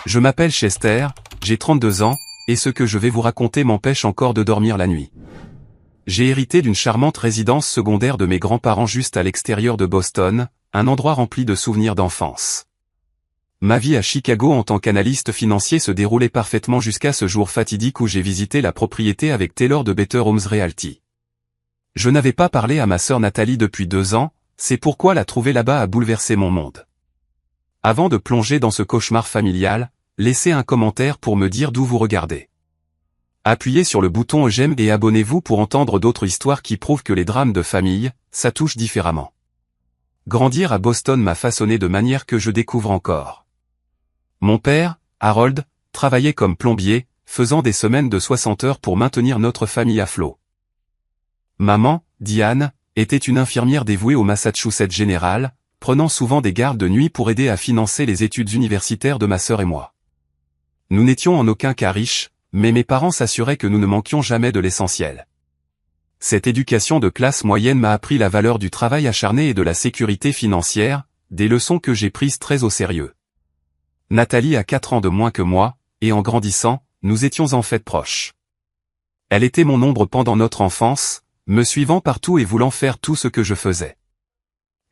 Je m'appelle Chester, j'ai 32 ans, et ce que je vais vous raconter m'empêche encore de dormir la nuit. J'ai hérité d'une charmante résidence secondaire de mes grands-parents juste à l'extérieur de Boston, un endroit rempli de souvenirs d'enfance. Ma vie à Chicago en tant qu'analyste financier se déroulait parfaitement jusqu'à ce jour fatidique où j'ai visité la propriété avec Taylor de Better Homes Realty. Je n'avais pas parlé à ma sœur Nathalie depuis 2 ans, c'est pourquoi la trouver là-bas a bouleversé mon monde. Avant de plonger dans ce cauchemar familial, laissez un commentaire pour me dire d'où vous regardez. Appuyez sur le bouton j'aime et abonnez-vous pour entendre d'autres histoires qui prouvent que les drames de famille, ça touche différemment. Grandir à Boston m'a façonné de manière que je découvre encore. Mon père, Harold, travaillait comme plombier, faisant des semaines de 60 heures pour maintenir notre famille à flot. Maman, Diane, était une infirmière dévouée au Massachusetts General, prenant souvent des gardes de nuit pour aider à financer les études universitaires de ma sœur et moi. Nous n'étions en aucun cas riches, mais mes parents s'assuraient que nous ne manquions jamais de l'essentiel. Cette éducation de classe moyenne m'a appris la valeur du travail acharné et de la sécurité financière, des leçons que j'ai prises très au sérieux. Nathalie a 4 ans de moins que moi, et en grandissant, nous étions en fait proches. Elle était mon ombre pendant notre enfance, me suivant partout et voulant faire tout ce que je faisais.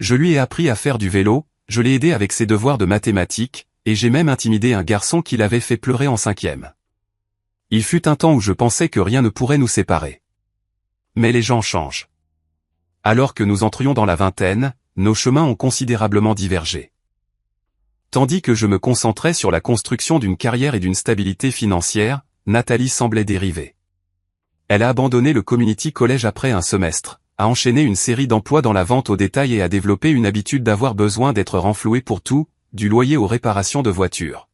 Je lui ai appris à faire du vélo, je l'ai aidé avec ses devoirs de mathématiques, et j'ai même intimidé un garçon qui l'avait fait pleurer en 5e. Il fut un temps où je pensais que rien ne pourrait nous séparer. Mais les gens changent. Alors que nous entrions dans la vingtaine, nos chemins ont considérablement divergé. Tandis que je me concentrais sur la construction d'une carrière et d'une stabilité financière, Nathalie semblait dériver. Elle a abandonné le community college après un semestre, a enchaîné une série d'emplois dans la vente au détail et a développé une habitude d'avoir besoin d'être renflouée pour tout, du loyer aux réparations de voitures.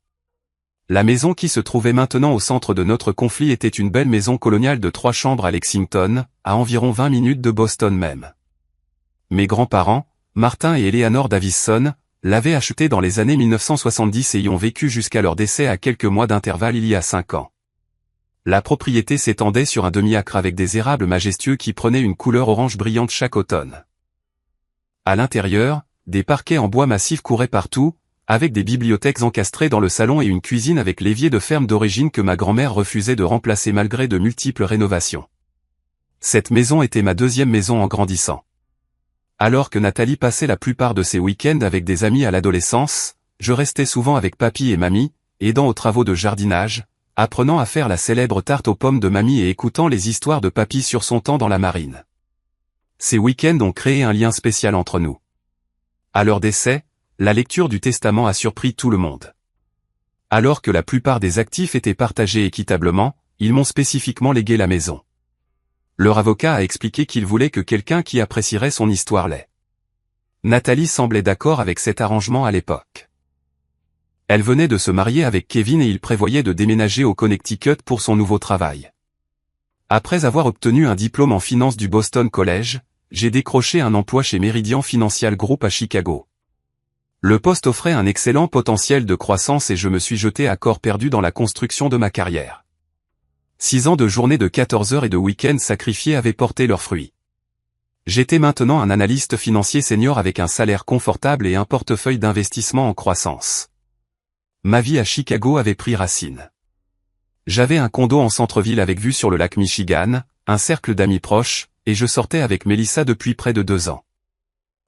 La maison qui se trouvait maintenant au centre de notre conflit était une belle maison coloniale de 3 chambres à Lexington, à environ 20 minutes de Boston même. Mes grands-parents, Martin et Eleanor Davison, l'avaient achetée dans les années 1970 et y ont vécu jusqu'à leur décès à quelques mois d'intervalle il y a 5 ans. La propriété s'étendait sur un demi-acre avec des érables majestueux qui prenaient une couleur orange brillante chaque automne. À l'intérieur, des parquets en bois massif couraient partout, avec des bibliothèques encastrées dans le salon et une cuisine avec l'évier de ferme d'origine que ma grand-mère refusait de remplacer malgré de multiples rénovations. Cette maison était ma 2e maison en grandissant. Alors que Nathalie passait la plupart de ses week-ends avec des amis à l'adolescence, je restais souvent avec papy et mamie, aidant aux travaux de jardinage, apprenant à faire la célèbre tarte aux pommes de mamie et écoutant les histoires de papy sur son temps dans la marine. Ces week-ends ont créé un lien spécial entre nous. À leur décès, la lecture du testament a surpris tout le monde. Alors que la plupart des actifs étaient partagés équitablement, ils m'ont spécifiquement légué la maison. Leur avocat a expliqué qu'il voulait que quelqu'un qui apprécierait son histoire l'ait. Nathalie semblait d'accord avec cet arrangement à l'époque. Elle venait de se marier avec Kevin et il prévoyait de déménager au Connecticut pour son nouveau travail. Après avoir obtenu un diplôme en finance du Boston College, j'ai décroché un emploi chez Meridian Financial Group à Chicago. Le poste offrait un excellent potentiel de croissance et je me suis jeté à corps perdu dans la construction de ma carrière. 6 ans de journées de 14 heures et de week-ends sacrifiés avaient porté leurs fruits. J'étais maintenant un analyste financier senior avec un salaire confortable et un portefeuille d'investissement en croissance. Ma vie à Chicago avait pris racine. J'avais un condo en centre-ville avec vue sur le lac Michigan, un cercle d'amis proches, et je sortais avec Melissa depuis près de 2 ans.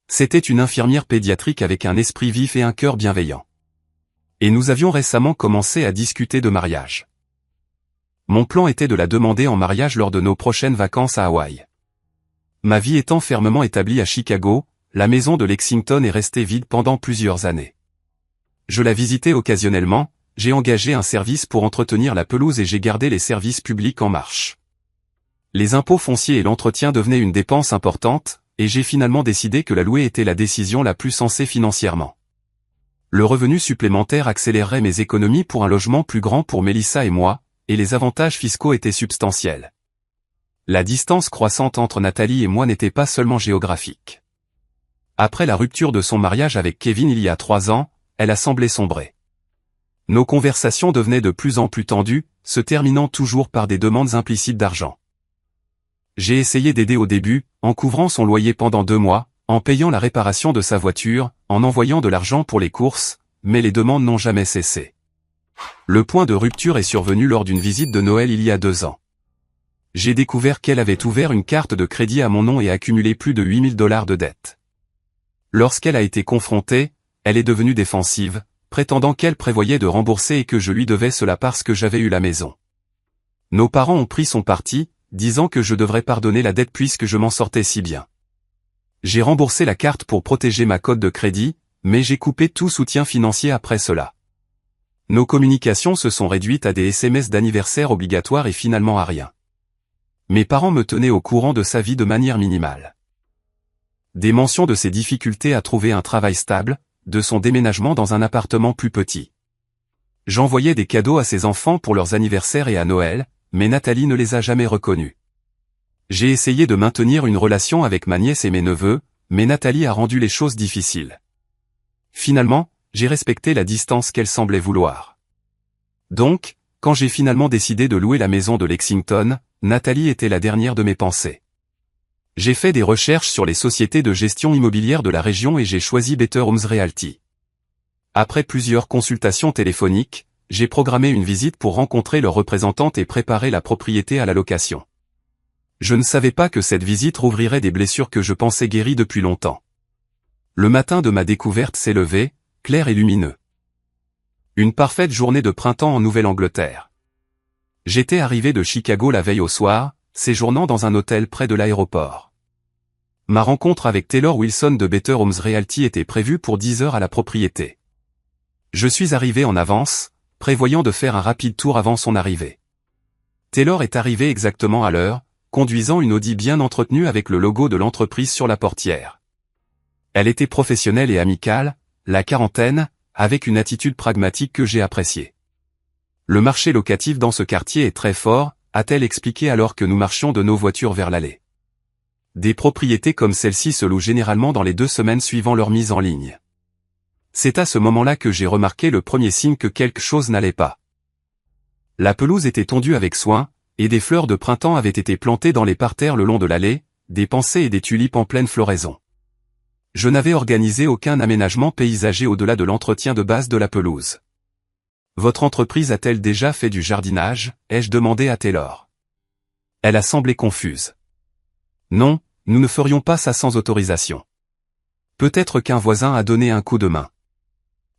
C'était une infirmière pédiatrique avec un esprit vif et un cœur bienveillant. Et nous avions récemment commencé à discuter de mariage. Mon plan était de la demander en mariage lors de nos prochaines vacances à Hawaï. Ma vie étant fermement établie à Chicago, la maison de Lexington est restée vide pendant plusieurs années. Je la visitais occasionnellement, j'ai engagé un service pour entretenir la pelouse et j'ai gardé les services publics en marche. Les impôts fonciers et l'entretien devenaient une dépense importante, et j'ai finalement décidé que la louer était la décision la plus sensée financièrement. Le revenu supplémentaire accélérerait mes économies pour un logement plus grand pour Melissa et moi, et les avantages fiscaux étaient substantiels. La distance croissante entre Nathalie et moi n'était pas seulement géographique. Après la rupture de son mariage avec Kevin il y a 3 ans, elle a semblé sombrer. Nos conversations devenaient de plus en plus tendues, se terminant toujours par des demandes implicites d'argent. J'ai essayé d'aider au début, en couvrant son loyer pendant 2 mois, en payant la réparation de sa voiture, en envoyant de l'argent pour les courses, mais les demandes n'ont jamais cessé. Le point de rupture est survenu lors d'une visite de Noël il y a 2 ans. J'ai découvert qu'elle avait ouvert une carte de crédit à mon nom et accumulé plus de 8 000 $ de dettes. Lorsqu'elle a été confrontée, elle est devenue défensive, prétendant qu'elle prévoyait de rembourser et que je lui devais cela parce que j'avais eu la maison. Nos parents ont pris son parti, disant que je devrais pardonner la dette puisque je m'en sortais si bien. J'ai remboursé la carte pour protéger ma cote de crédit, mais j'ai coupé tout soutien financier après cela. Nos communications se sont réduites à des SMS d'anniversaire obligatoires et finalement à rien. Mes parents me tenaient au courant de sa vie de manière minimale. Des mentions de ses difficultés à trouver un travail stable, de son déménagement dans un appartement plus petit. J'envoyais des cadeaux à ses enfants pour leurs anniversaires et à Noël, mais Nathalie ne les a jamais reconnus. J'ai essayé de maintenir une relation avec ma nièce et mes neveux, mais Nathalie a rendu les choses difficiles. Finalement, j'ai respecté la distance qu'elle semblait vouloir. Donc, quand j'ai finalement décidé de louer la maison de Lexington, Nathalie était la dernière de mes pensées. J'ai fait des recherches sur les sociétés de gestion immobilière de la région et j'ai choisi Better Homes Realty. Après plusieurs consultations téléphoniques, j'ai programmé une visite pour rencontrer leur représentante et préparer la propriété à la location. Je ne savais pas que cette visite rouvrirait des blessures que je pensais guéries depuis longtemps. Le matin de ma découverte s'est levé, clair et lumineux. Une parfaite journée de printemps en Nouvelle-Angleterre. J'étais arrivé de Chicago la veille au soir, séjournant dans un hôtel près de l'aéroport. Ma rencontre avec Taylor Wilson de Better Homes Realty était prévue pour 10 heures à la propriété. Je suis arrivé en avance, prévoyant de faire un rapide tour avant son arrivée. Taylor est arrivé exactement à l'heure, conduisant une Audi bien entretenue avec le logo de l'entreprise sur la portière. Elle était professionnelle et amicale, la quarantaine, avec une attitude pragmatique que j'ai appréciée. Le marché locatif dans ce quartier est très fort, a-t-elle expliqué alors que nous marchions de nos voitures vers l'allée. Des propriétés comme celle-ci se louent généralement dans les 2 semaines suivant leur mise en ligne. C'est à ce moment-là que j'ai remarqué le premier signe que quelque chose n'allait pas. La pelouse était tondue avec soin, et des fleurs de printemps avaient été plantées dans les parterres le long de l'allée, des pensées et des tulipes en pleine floraison. Je n'avais organisé aucun aménagement paysager au-delà de l'entretien de base de la pelouse. Votre entreprise a-t-elle déjà fait du jardinage, ai-je demandé à Taylor. Elle a semblé confuse. Non, nous ne ferions pas ça sans autorisation. Peut-être qu'un voisin a donné un coup de main.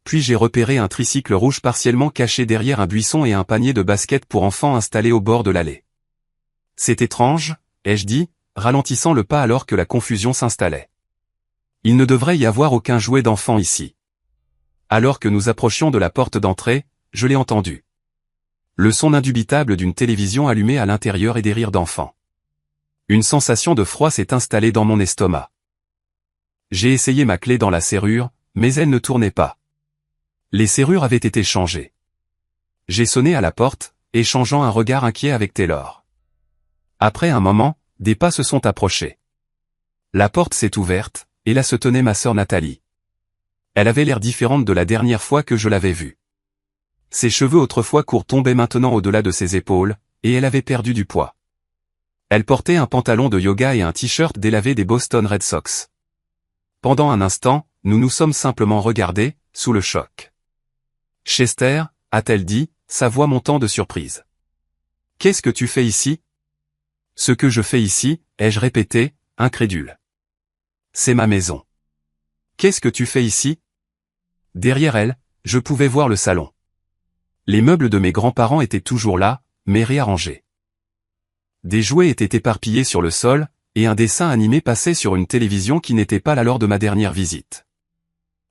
Puis j'ai repéré un tricycle rouge partiellement caché derrière un buisson et un panier de basket pour enfants installé au bord de l'allée. C'est étrange, ai-je dit, ralentissant le pas alors que la confusion s'installait. Il ne devrait y avoir aucun jouet d'enfant ici. Alors que nous approchions de la porte d'entrée, je l'ai entendu. Le son indubitable d'une télévision allumée à l'intérieur et des rires d'enfants. Une sensation de froid s'est installée dans mon estomac. J'ai essayé ma clé dans la serrure, mais elle ne tournait pas. Les serrures avaient été changées. J'ai sonné à la porte, échangeant un regard inquiet avec Taylor. Après un moment, des pas se sont approchés. La porte s'est ouverte, et là se tenait ma sœur Nathalie. Elle avait l'air différente de la dernière fois que je l'avais vue. Ses cheveux autrefois courts tombaient maintenant au-delà de ses épaules, et elle avait perdu du poids. Elle portait un pantalon de yoga et un t-shirt délavé des Boston Red Sox. Pendant un instant, nous nous sommes simplement regardés, sous le choc. « Chester » a-t-elle dit, sa voix montant de surprise. « Qu'est-ce que tu fais ici ?»« Ce que je fais ici, ai-je répété, incrédule. C'est ma maison. »« Qu'est-ce que tu fais ici ?» Derrière elle, je pouvais voir le salon. Les meubles de mes grands-parents étaient toujours là, mais réarrangés. Des jouets étaient éparpillés sur le sol, et un dessin animé passait sur une télévision qui n'était pas là lors de ma dernière visite.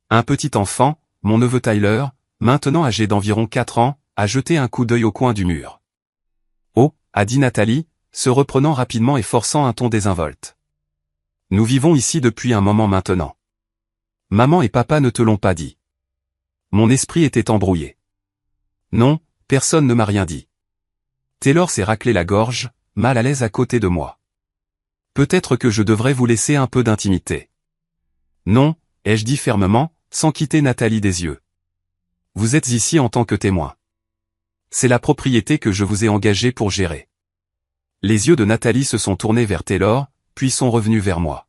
Un petit enfant, mon neveu Tyler, maintenant âgé d'environ 4 ans, a jeté un coup d'œil au coin du mur. « Oh » a dit Nathalie, se reprenant rapidement et forçant un ton désinvolte. « Nous vivons ici depuis un moment maintenant. Maman et papa ne te l'ont pas dit. » Mon esprit était embrouillé. Non, personne ne m'a rien dit. Taylor s'est raclé la gorge, mal à l'aise à côté de moi. Peut-être que je devrais vous laisser un peu d'intimité. Non, ai-je dit fermement, sans quitter Nathalie des yeux. Vous êtes ici en tant que témoin. C'est la propriété que je vous ai engagée pour gérer. Les yeux de Nathalie se sont tournés vers Taylor, puis sont revenus vers moi.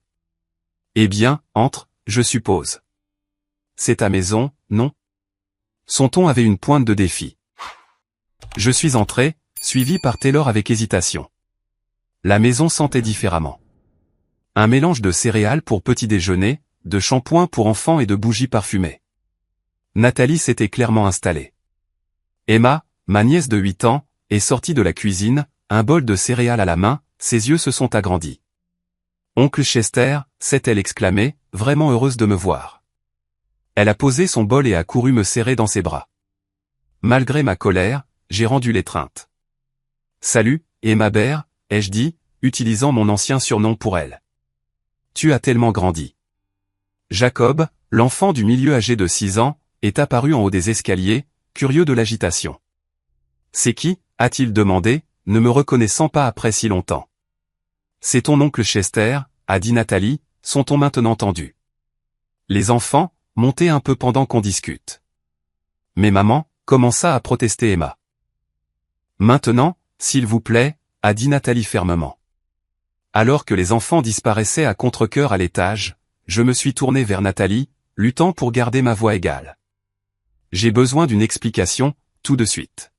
Eh bien, entre, je suppose. C'est ta maison, non ? Son ton avait une pointe de défi. Je suis entré, suivi par Taylor avec hésitation. La maison sentait différemment. Un mélange de céréales pour petit déjeuner, de shampoing pour enfants et de bougies parfumées. Nathalie s'était clairement installée. Emma, ma nièce de 8 ans, est sortie de la cuisine, un bol de céréales à la main, ses yeux se sont agrandis. « Oncle Chester » s'est-elle exclamée, vraiment heureuse de me voir. Elle a posé son bol et a couru me serrer dans ses bras. Malgré ma colère, j'ai rendu l'étreinte. « Salut, Emma Bear » ai-je dit, utilisant mon ancien surnom pour elle. « Tu as tellement grandi. » Jacob, l'enfant du milieu âgé de 6 ans, est apparu en haut des escaliers, curieux de l'agitation. « C'est qui » a-t-il demandé, ne me reconnaissant pas après si longtemps. « C'est ton oncle Chester » a dit Nathalie, son ton maintenant tendu. Les enfants, montez un peu pendant qu'on discute. Mais maman, commença à protester Emma. « Maintenant, s'il vous plaît » a dit Nathalie fermement. Alors que les enfants disparaissaient à contre-cœur à l'étage, je me suis tourné vers Nathalie, luttant pour garder ma voix égale. J'ai besoin d'une explication, tout de suite.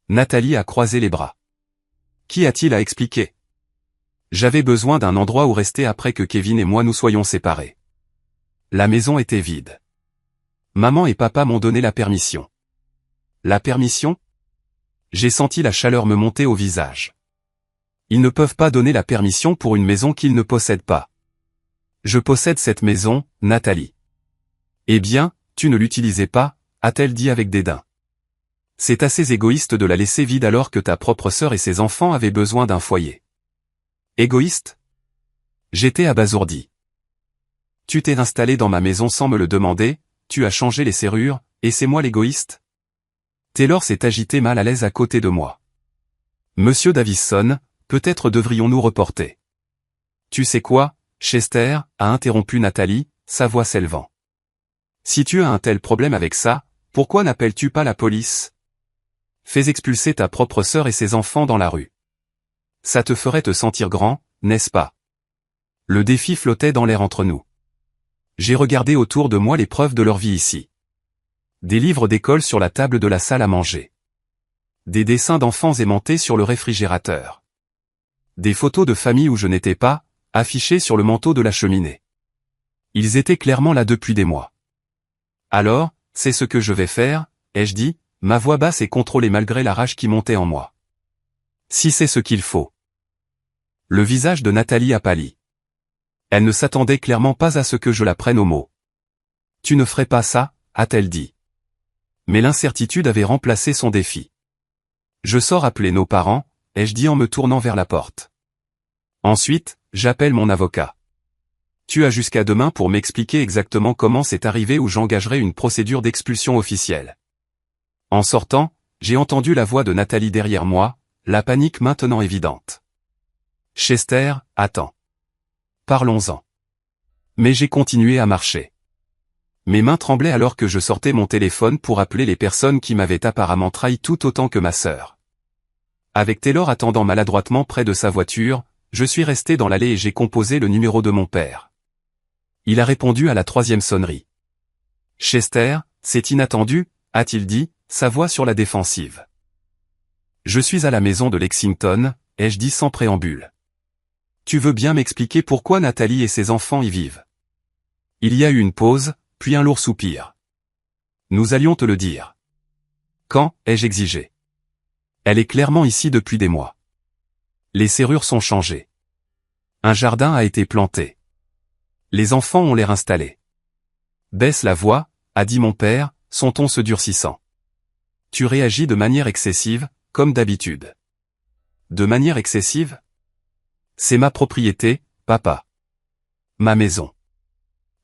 Nathalie a croisé les bras. Qu'y a-t-il à expliquer? J'avais besoin d'un endroit où rester après que Kevin et moi nous soyons séparés. La maison était vide. Maman et papa m'ont donné la permission. La permission? J'ai senti la chaleur me monter au visage. Ils ne peuvent pas donner la permission pour une maison qu'ils ne possèdent pas. Je possède cette maison, Nathalie. Eh bien, tu ne l'utilisais pas, a-t-elle dit avec dédain. C'est assez égoïste de la laisser vide alors que ta propre sœur et ses enfants avaient besoin d'un foyer. Égoïste? J'étais abasourdi. Tu t'es installé dans ma maison sans me le demander, tu as changé les serrures, et c'est moi l'égoïste? Taylor s'est agité mal à l'aise à côté de moi. Monsieur Davison, peut-être devrions-nous reporter. Tu sais quoi, Chester, a interrompu Nathalie, sa voix s'élevant. Si tu as un tel problème avec ça, pourquoi n'appelles-tu pas la police? Fais expulser ta propre sœur et ses enfants dans la rue. Ça te ferait te sentir grand, n'est-ce pas? Le défi flottait dans l'air entre nous. J'ai regardé autour de moi les preuves de leur vie ici. Des livres d'école sur la table de la salle à manger. Des dessins d'enfants aimantés sur le réfrigérateur. Des photos de famille où je n'étais pas, affichées sur le manteau de la cheminée. Ils étaient clairement là depuis des mois. Alors, c'est ce que je vais faire, ai-je dit, ma voix basse et contrôlée malgré la rage qui montait en moi. Si c'est ce qu'il faut. Le visage de Nathalie a pâli. Elle ne s'attendait clairement pas à ce que je la prenne au mot. Tu ne ferais pas ça, a-t-elle dit. Mais l'incertitude avait remplacé son défi. Je sors appeler nos parents, ai-je dit en me tournant vers la porte. Ensuite, j'appelle mon avocat. Tu as jusqu'à demain pour m'expliquer exactement comment c'est arrivé ou j'engagerai une procédure d'expulsion officielle. En sortant, j'ai entendu la voix de Nathalie derrière moi, la panique maintenant évidente. Chester, attends. Parlons-en. Mais j'ai continué à marcher. Mes mains tremblaient alors que je sortais mon téléphone pour appeler les personnes qui m'avaient apparemment trahi tout autant que ma sœur. Avec Taylor attendant maladroitement près de sa voiture, je suis resté dans l'allée et j'ai composé le numéro de mon père. Il a répondu à la 3e sonnerie. Chester, c'est inattendu, a-t-il dit, sa voix sur la défensive. Je suis à la maison de Lexington, ai-je dit sans préambule. Tu veux bien m'expliquer pourquoi Nathalie et ses enfants y vivent? Il y a eu une pause, puis un lourd soupir. Nous allions te le dire. Quand, ai-je exigé. Elle est clairement ici depuis des mois. Les serrures sont changées. Un jardin a été planté. Les enfants ont l'air installés. Baisse la voix, a dit mon père, son ton se durcissant. Tu réagis de manière excessive, comme d'habitude. De manière excessive? C'est ma propriété, papa. Ma maison.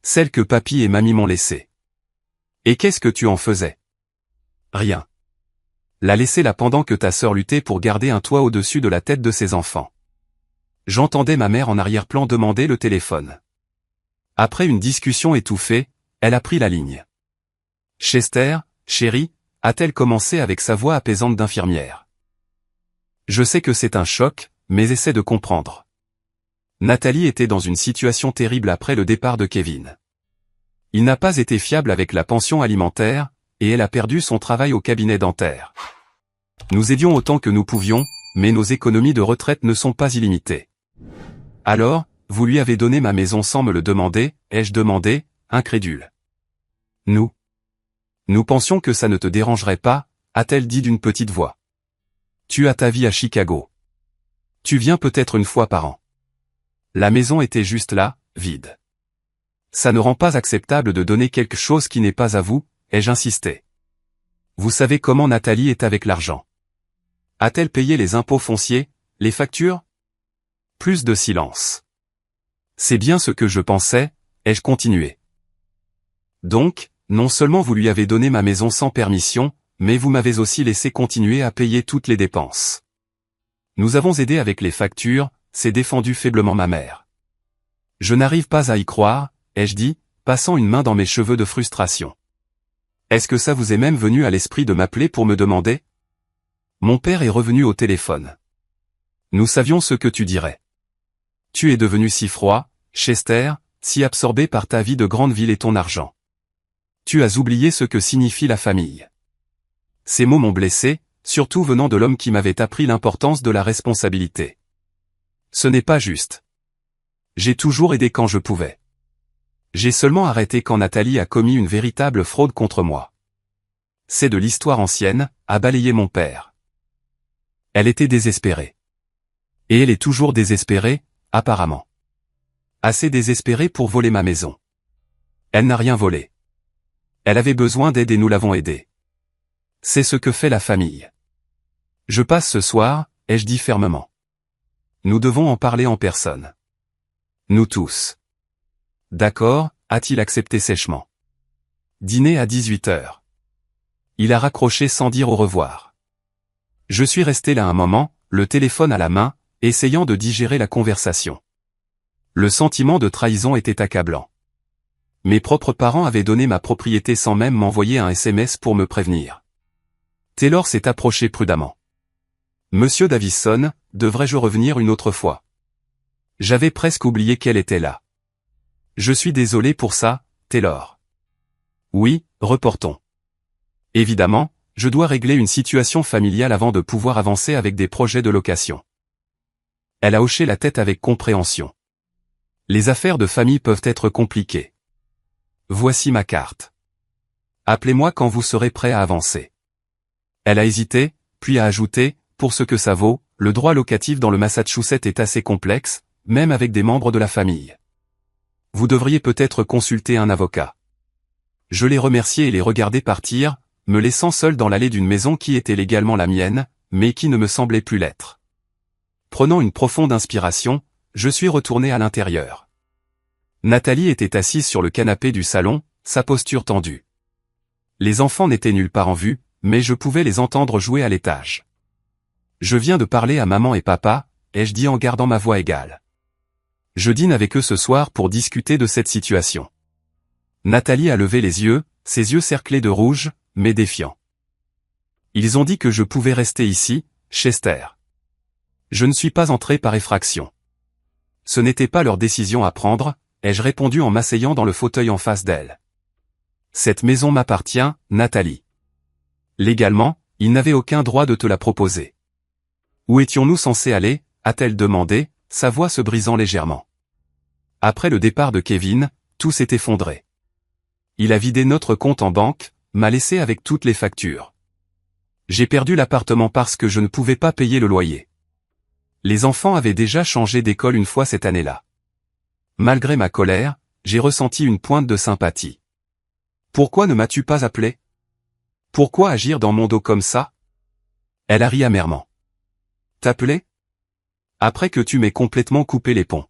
Celle que papy et mamie m'ont laissée. Et qu'est-ce que tu en faisais? Rien. La laisser là pendant que ta sœur luttait pour garder un toit au-dessus de la tête de ses enfants. J'entendais ma mère en arrière-plan demander le téléphone. Après une discussion étouffée, elle a pris la ligne. Chester, chérie, a-t-elle commencé avec sa voix apaisante d'infirmière. Je sais que c'est un choc, mais essaie de comprendre. Nathalie était dans une situation terrible après le départ de Kevin. Il n'a pas été fiable avec la pension alimentaire, et elle a perdu son travail au cabinet dentaire. Nous aidions autant que nous pouvions, mais nos économies de retraite ne sont pas illimitées. Alors, vous lui avez donné ma maison sans me le demander, ai-je demandé, incrédule. Nous pensions que ça ne te dérangerait pas, a-t-elle dit d'une petite voix. Tu as ta vie à Chicago. Tu viens peut-être une fois par an. La maison était juste là, vide. Ça ne rend pas acceptable de donner quelque chose qui n'est pas à vous, ai-je insisté. Vous savez comment Nathalie est avec l'argent. A-t-elle payé les impôts fonciers, les factures? Plus de silence. C'est bien ce que je pensais, ai-je continué. Donc, non seulement vous lui avez donné ma maison sans permission, mais vous m'avez aussi laissé continuer à payer toutes les dépenses. Nous avons aidé avec les factures, s'est défendu faiblement ma mère. Je n'arrive pas à y croire, ai-je dit, passant une main dans mes cheveux de frustration. Est-ce que ça vous est même venu à l'esprit de m'appeler pour me demander? Mon père est revenu au téléphone. Nous savions ce que tu dirais. Tu es devenu si froid, Chester, si absorbé par ta vie de grande ville et ton argent. Tu as oublié ce que signifie la famille. Ces mots m'ont blessé, surtout venant de l'homme qui m'avait appris l'importance de la responsabilité. Ce n'est pas juste. J'ai toujours aidé quand je pouvais. J'ai seulement arrêté quand Nathalie a commis une véritable fraude contre moi. C'est de l'histoire ancienne, a balayé mon père. Elle était désespérée. Et elle est toujours désespérée, apparemment. Assez désespérée pour voler ma maison. Elle n'a rien volé. Elle avait besoin d'aide et nous l'avons aidée. C'est ce que fait la famille. Je passe ce soir, ai-je dit fermement. Nous devons en parler en personne. Nous tous. D'accord, a-t-il accepté sèchement. Dîner à 18h. Il a raccroché sans dire au revoir. Je suis resté là un moment, le téléphone à la main, essayant de digérer la conversation. Le sentiment de trahison était accablant. Mes propres parents avaient donné ma propriété sans même m'envoyer un SMS pour me prévenir. Taylor s'est approché prudemment. Monsieur Davison, devrais-je revenir une autre fois? J'avais presque oublié qu'elle était là. Je suis désolé pour ça, Taylor. Oui, reportons. Évidemment, je dois régler une situation familiale avant de pouvoir avancer avec des projets de location. Elle a hoché la tête avec compréhension. Les affaires de famille peuvent être compliquées. Voici ma carte. Appelez-moi quand vous serez prêt à avancer. Elle a hésité, puis a ajouté, pour ce que ça vaut, le droit locatif dans le Massachusetts est assez complexe, même avec des membres de la famille. Vous devriez peut-être consulter un avocat. Je les remerciai et les regardai partir, me laissant seul dans l'allée d'une maison qui était légalement la mienne, mais qui ne me semblait plus l'être. Prenant une profonde inspiration, je suis retourné à l'intérieur. Nathalie était assise sur le canapé du salon, sa posture tendue. Les enfants n'étaient nulle part en vue, mais je pouvais les entendre jouer à l'étage. Je viens de parler à maman et papa, ai-je dit en gardant ma voix égale. Je dîne avec eux ce soir pour discuter de cette situation. Nathalie a levé les yeux, ses yeux cerclés de rouge, mais défiants. Ils ont dit que je pouvais rester ici, Chester. Je ne suis pas entré par effraction. Ce n'était pas leur décision à prendre, ai-je répondu en m'asseyant dans le fauteuil en face d'elle. Cette maison m'appartient, Nathalie. Légalement, ils n'avaient aucun droit de te la proposer. Où étions-nous censés aller, a-t-elle demandé, sa voix se brisant légèrement. Après le départ de Kevin, tout s'est effondré. Il a vidé notre compte en banque, m'a laissé avec toutes les factures. J'ai perdu l'appartement parce que je ne pouvais pas payer le loyer. Les enfants avaient déjà changé d'école une fois cette année-là. Malgré ma colère, j'ai ressenti une pointe de sympathie. Pourquoi ne m'as-tu pas appelé? Pourquoi agir dans mon dos comme ça? Elle a ri amèrement. T'appeler? Après que tu m'aies complètement coupé les ponts.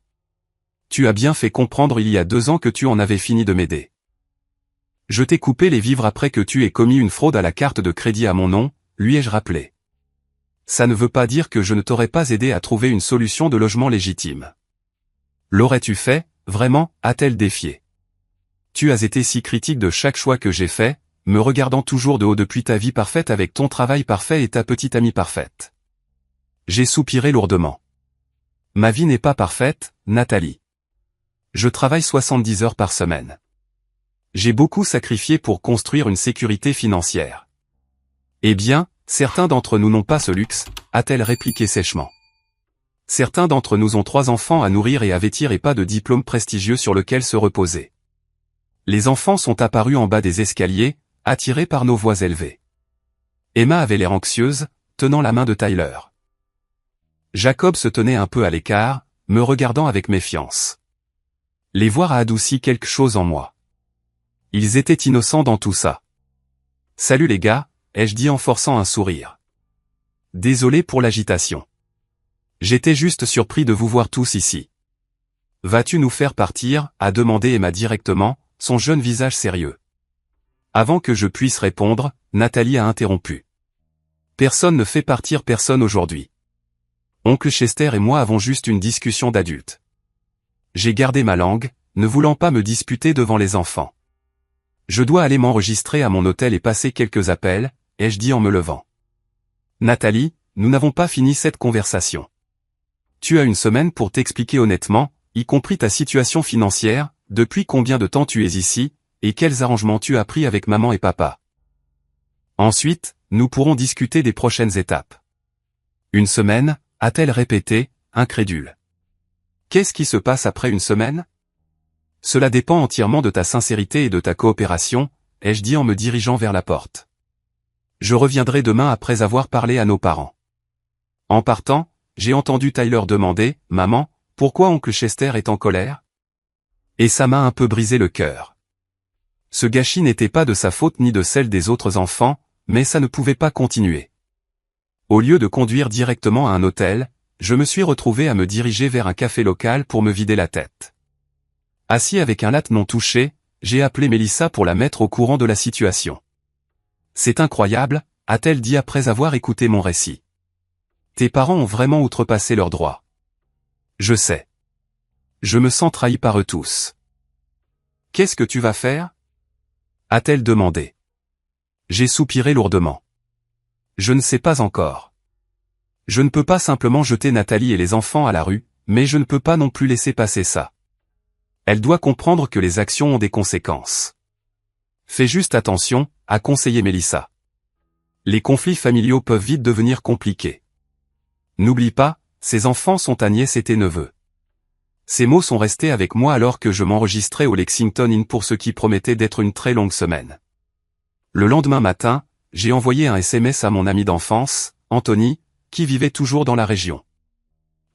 Tu as bien fait comprendre il y a 2 ans que tu en avais fini de m'aider. Je t'ai coupé les vivres après que tu aies commis une fraude à la carte de crédit à mon nom, lui ai-je rappelé. Ça ne veut pas dire que je ne t'aurais pas aidé à trouver une solution de logement légitime. L'aurais-tu fait, vraiment, a-t-elle défié. Tu as été si critique de chaque choix que j'ai fait, me regardant toujours de haut depuis ta vie parfaite avec ton travail parfait et ta petite amie parfaite. J'ai soupiré lourdement. Ma vie n'est pas parfaite, Nathalie. Je travaille 70 heures par semaine. J'ai beaucoup sacrifié pour construire une sécurité financière. Eh bien, Certains d'entre nous n'ont pas ce luxe, a-t-elle répliqué sèchement. Certains d'entre nous ont 3 enfants à nourrir et à vêtir et pas de diplôme prestigieux sur lequel se reposer. Les enfants sont apparus en bas des escaliers, attirés par nos voix élevées. Emma avait l'air anxieuse, tenant la main de Tyler. Jacob se tenait un peu à l'écart, me regardant avec méfiance. Les voir a adouci quelque chose en moi. Ils étaient innocents dans tout ça. « Salut les gars », ai-je dit en forçant un sourire. « Désolé pour l'agitation. J'étais juste surpris de vous voir tous ici. »« Vas-tu nous faire partir ?» a demandé Emma directement, son jeune visage sérieux. Avant que je puisse répondre, Nathalie a interrompu. « Personne ne fait partir personne aujourd'hui. Oncle Chester et moi avons juste une discussion d'adultes. » J'ai gardé ma langue, ne voulant pas me disputer devant les enfants. « Je dois aller m'enregistrer à mon hôtel et passer quelques appels », ai-je dit en me levant. « Nathalie, nous n'avons pas fini cette conversation. Tu as une semaine pour t'expliquer honnêtement, y compris ta situation financière, depuis combien de temps tu es ici, et quels arrangements tu as pris avec maman et papa. Ensuite, nous pourrons discuter des prochaines étapes. » Une semaine, a-t-elle répété, incrédule. Qu'est-ce qui se passe après une semaine? Cela dépend entièrement de ta sincérité et de ta coopération, ai-je dit en me dirigeant vers la porte. Je reviendrai demain après avoir parlé à nos parents. En partant, j'ai entendu Tyler demander, « Maman, pourquoi oncle Chester est en colère ?» Et ça m'a un peu brisé le cœur. Ce gâchis n'était pas de sa faute ni de celle des autres enfants, mais ça ne pouvait pas continuer. Au lieu de conduire directement à un hôtel, je me suis retrouvé à me diriger vers un café local pour me vider la tête. Assis avec un latte non touché, j'ai appelé Mélissa pour la mettre au courant de la situation. « C'est incroyable », a-t-elle dit après avoir écouté mon récit. « Tes parents ont vraiment outrepassé leurs droits. »« Je sais. Je me sens trahi par eux tous. »« Qu'est-ce que tu vas faire ?» a-t-elle demandé. J'ai soupiré lourdement. « Je ne sais pas encore. Je ne peux pas simplement jeter Nathalie et les enfants à la rue, mais je ne peux pas non plus laisser passer ça. Elle doit comprendre que les actions ont des conséquences. Fais juste attention, a conseillé Mélissa. Les conflits familiaux peuvent vite devenir compliqués. N'oublie pas, ces enfants sont ta nièce et tes neveux. Ces mots sont restés avec moi alors que je m'enregistrais au Lexington Inn pour ce qui promettait d'être une très longue semaine. Le lendemain matin, j'ai envoyé un SMS à mon ami d'enfance, Anthony, qui vivait toujours dans la région.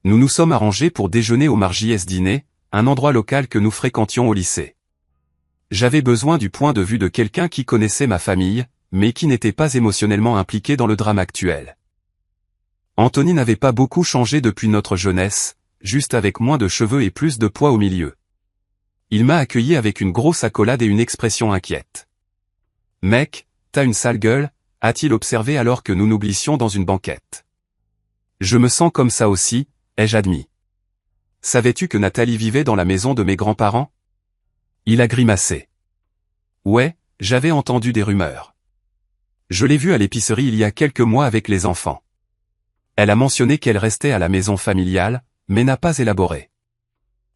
Nous nous sommes arrangés pour déjeuner au Margies Dîner, un endroit local que nous fréquentions au lycée. J'avais besoin du point de vue de quelqu'un qui connaissait ma famille, mais qui n'était pas émotionnellement impliqué dans le drame actuel. Anthony n'avait pas beaucoup changé depuis notre jeunesse, juste avec moins de cheveux et plus de poids au milieu. Il m'a accueilli avec une grosse accolade et une expression inquiète. « Mec, t'as une sale gueule », a-t-il observé alors que nous nous glissions dans une banquette. « Je me sens comme ça aussi », ai-je admis. « Savais-tu que Nathalie vivait dans la maison de mes grands-parents ?» Il a grimacé. « Ouais, j'avais entendu des rumeurs. Je l'ai vue à l'épicerie il y a quelques mois avec les enfants. Elle a mentionné qu'elle restait à la maison familiale, mais n'a pas élaboré.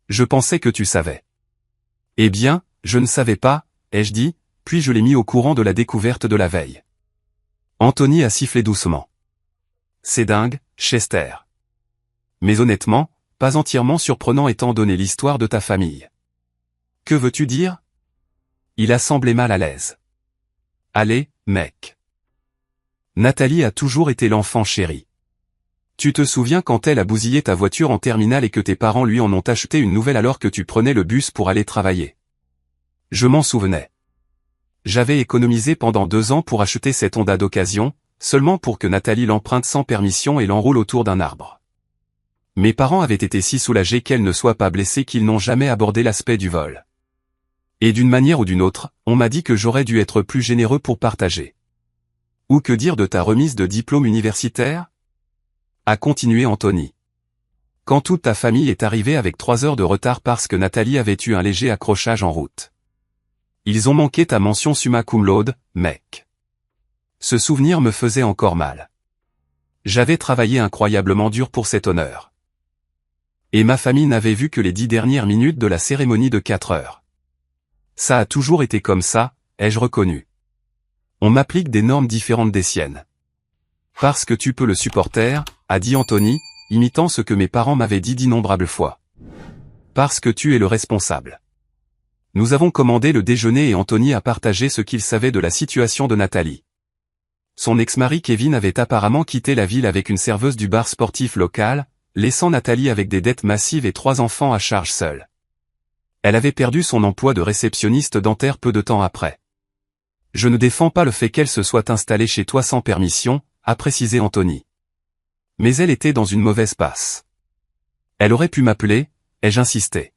Je pensais que tu savais. » « Eh bien, je ne savais pas, » ai-je dit, puis je l'ai mis au courant de la découverte de la veille. Anthony a sifflé doucement. « C'est dingue, Chester. Mais honnêtement, pas entièrement surprenant étant donné l'histoire de ta famille. Que veux-tu dire ? » Il a semblé mal à l'aise. « Allez, mec. Nathalie a toujours été l'enfant chéri. Tu te souviens quand elle a bousillé ta voiture en terminale et que tes parents lui en ont acheté une nouvelle alors que tu prenais le bus pour aller travailler ? Je m'en souvenais. J'avais économisé pendant 2 ans pour acheter cette Honda d'occasion, seulement pour que Nathalie l'emprunte sans permission et l'enroule autour d'un arbre. Mes parents avaient été si soulagés qu'elle ne soit pas blessée qu'ils n'ont jamais abordé l'aspect du vol. Et d'une manière ou d'une autre, on m'a dit que j'aurais dû être plus généreux pour partager. Ou que dire de ta remise de diplôme universitaire ? A continué Anthony. Quand toute ta famille est arrivée avec 3 heures de retard parce que Nathalie avait eu un léger accrochage en route. Ils ont manqué ta mention summa cum laude, mec. Ce souvenir me faisait encore mal. J'avais travaillé incroyablement dur pour cet honneur. Et ma famille n'avait vu que les 10 dernières minutes de la cérémonie de 4 heures. Ça a toujours été comme ça, ai-je reconnu. On m'applique des normes différentes des siennes. Parce que tu peux le supporter, a dit Anthony, imitant ce que mes parents m'avaient dit d'innombrables fois. Parce que tu es le responsable. Nous avons commandé le déjeuner et Anthony a partagé ce qu'il savait de la situation de Nathalie. Son ex-mari Kevin avait apparemment quitté la ville avec une serveuse du bar sportif local, laissant Nathalie avec des dettes massives et 3 enfants à charge seule. Elle avait perdu son emploi de réceptionniste dentaire peu de temps après. Je ne défends pas le fait qu'elle se soit installée chez toi sans permission, a précisé Anthony. Mais elle était dans une mauvaise passe. Elle aurait pu m'appeler, ai-je insisté.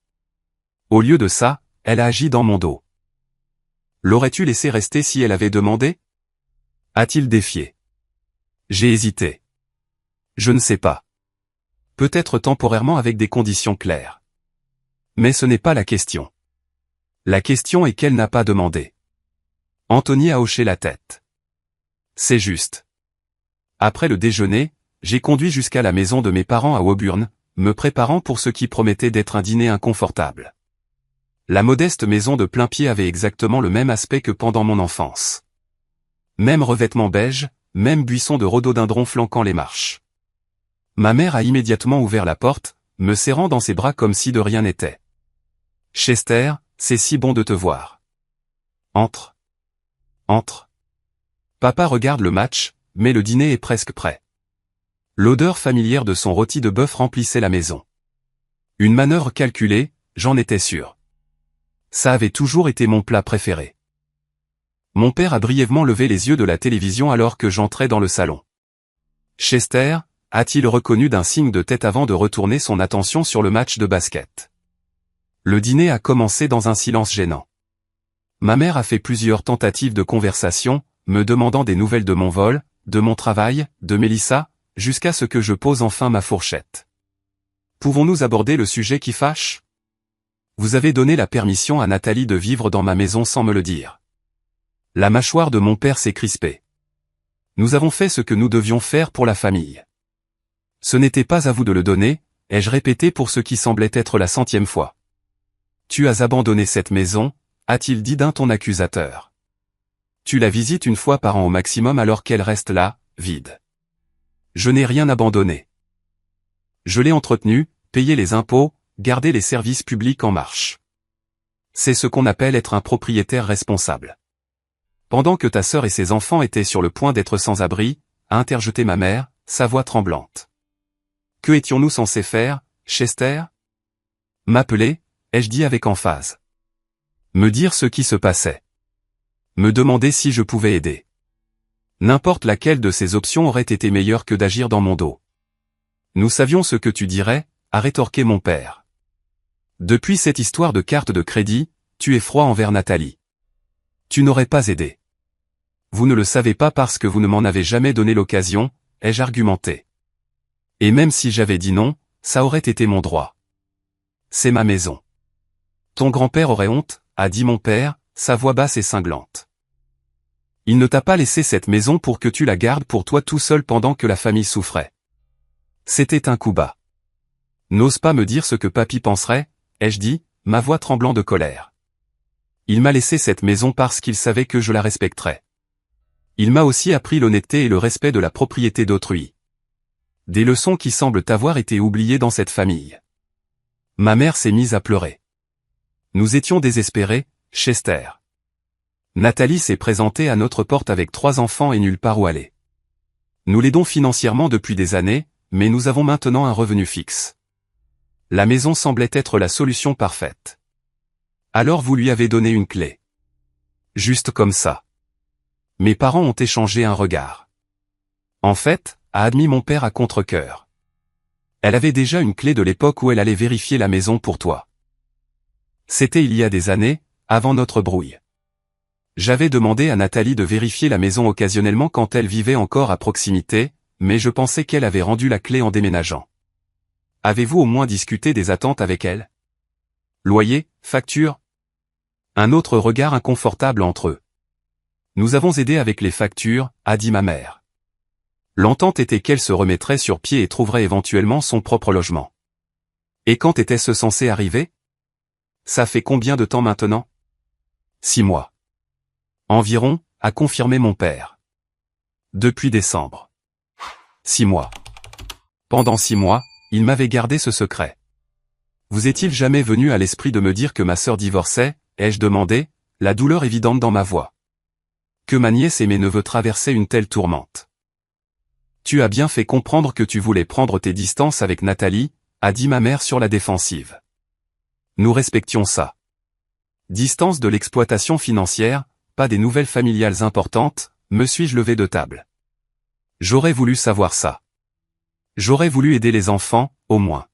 Au lieu de ça, elle a agi dans mon dos. L'aurais-tu laissé rester si elle avait demandé? A-t-il défié? J'ai hésité. Je ne sais pas. Peut-être temporairement avec des conditions claires. Mais ce n'est pas la question. La question est qu'elle n'a pas demandé. Anthony a hoché la tête. C'est juste. Après le déjeuner, j'ai conduit jusqu'à la maison de mes parents à Woburn, me préparant pour ce qui promettait d'être un dîner inconfortable. La modeste maison de plain-pied avait exactement le même aspect que pendant mon enfance. Même revêtement beige, même buisson de rhododendron flanquant les marches. Ma mère a immédiatement ouvert la porte, me serrant dans ses bras comme si de rien n'était. « Chester, c'est si bon de te voir. Entre. Entre. » Papa regarde le match, mais le dîner est presque prêt. L'odeur familière de son rôti de bœuf remplissait la maison. Une manœuvre calculée, j'en étais sûr. Ça avait toujours été mon plat préféré. Mon père a brièvement levé les yeux de la télévision alors que j'entrais dans le salon. Chester, a-t-il reconnu d'un signe de tête avant de retourner son attention sur le match de basket. Le dîner a commencé dans un silence gênant. Ma mère a fait plusieurs tentatives de conversation, me demandant des nouvelles de mon vol, de mon travail, de Mélissa, jusqu'à ce que je pose enfin ma fourchette. Pouvons-nous aborder le sujet qui fâche? Vous avez donné la permission à Nathalie de vivre dans ma maison sans me le dire. La mâchoire de mon père s'est crispée. Nous avons fait ce que nous devions faire pour la famille. Ce n'était pas à vous de le donner, ai-je répété pour ce qui semblait être la 100e fois. Tu as abandonné cette maison, a-t-il dit d'un ton accusateur. Tu la visites une fois par an au maximum alors qu'elle reste là, vide. Je n'ai rien abandonné. Je l'ai entretenue, payé les impôts, gardé les services publics en marche. C'est ce qu'on appelle être un propriétaire responsable. Pendant que ta sœur et ses enfants étaient sur le point d'être sans abri, a interjeté ma mère, sa voix tremblante. Que étions-nous censés faire, Chester? M'appeler, ai-je dit avec emphase. Me dire ce qui se passait. Me demander si je pouvais aider. N'importe laquelle de ces options aurait été meilleure que d'agir dans mon dos. Nous savions ce que tu dirais, a rétorqué mon père. Depuis cette histoire de carte de crédit, tu es froid envers Nathalie. Tu n'aurais pas aidé. Vous ne le savez pas parce que vous ne m'en avez jamais donné l'occasion, ai-je argumenté. Et même si j'avais dit non, ça aurait été mon droit. C'est ma maison. Ton grand-père aurait honte, a dit mon père, sa voix basse et cinglante. Il ne t'a pas laissé cette maison pour que tu la gardes pour toi tout seul pendant que la famille souffrait. C'était un coup bas. N'ose pas me dire ce que papy penserait, ai-je dit, ma voix tremblant de colère. Il m'a laissé cette maison parce qu'il savait que je la respecterais. Il m'a aussi appris l'honnêteté et le respect de la propriété d'autrui. Des leçons qui semblent avoir été oubliées dans cette famille. Ma mère s'est mise à pleurer. Nous étions désespérés, Chester. Nathalie s'est présentée à notre porte avec 3 enfants et nulle part où aller. Nous l'aidons financièrement depuis des années, mais nous avons maintenant un revenu fixe. La maison semblait être la solution parfaite. Alors vous lui avez donné une clé. Juste comme ça. Mes parents ont échangé un regard. En fait, a admis mon père à contre-cœur. Elle avait déjà une clé de l'époque où elle allait vérifier la maison pour toi. C'était il y a des années, avant notre brouille. J'avais demandé à Nathalie de vérifier la maison occasionnellement quand elle vivait encore à proximité, mais je pensais qu'elle avait rendu la clé en déménageant. Avez-vous au moins discuté des attentes avec elle? Loyer, facture? Un autre regard inconfortable entre eux. Nous avons aidé avec les factures, a dit ma mère. L'entente était qu'elle se remettrait sur pied et trouverait éventuellement son propre logement. Et quand était-ce censé arriver? Ça fait combien de temps maintenant? 6 mois. Environ, a confirmé mon père. Depuis décembre. 6 mois. Pendant 6 mois, il m'avait gardé ce secret. Vous est-il jamais venu à l'esprit de me dire que ma sœur divorçait, ai-je demandé, la douleur évidente dans ma voix. Que ma nièce et mes neveux traversaient une telle tourmente. Tu as bien fait comprendre que tu voulais prendre tes distances avec Nathalie, a dit ma mère sur la défensive. Nous respections ça. Distance de l'exploitation financière, pas des nouvelles familiales importantes, me suis-je levé de table. J'aurais voulu savoir ça. J'aurais voulu aider les enfants, au moins.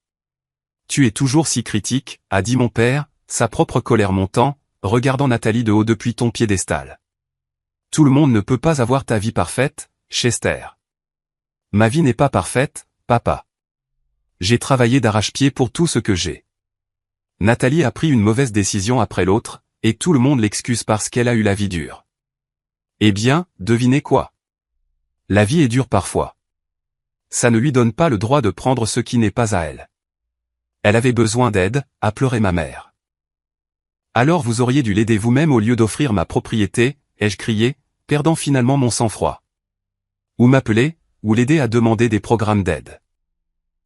Tu es toujours si critique, a dit mon père, sa propre colère montant, regardant Nathalie de haut depuis ton piédestal. Tout le monde ne peut pas avoir ta vie parfaite, Chester. Ma vie n'est pas parfaite, papa. J'ai travaillé d'arrache-pied pour tout ce que j'ai. Nathalie a pris une mauvaise décision après l'autre, et tout le monde l'excuse parce qu'elle a eu la vie dure. Eh bien, devinez quoi? La vie est dure parfois. Ça ne lui donne pas le droit de prendre ce qui n'est pas à elle. Elle avait besoin d'aide, a pleuré ma mère. Alors vous auriez dû l'aider vous-même au lieu d'offrir ma propriété, ai-je crié, perdant finalement mon sang-froid. Ou m'appeler, ou l'aider à demander des programmes d'aide.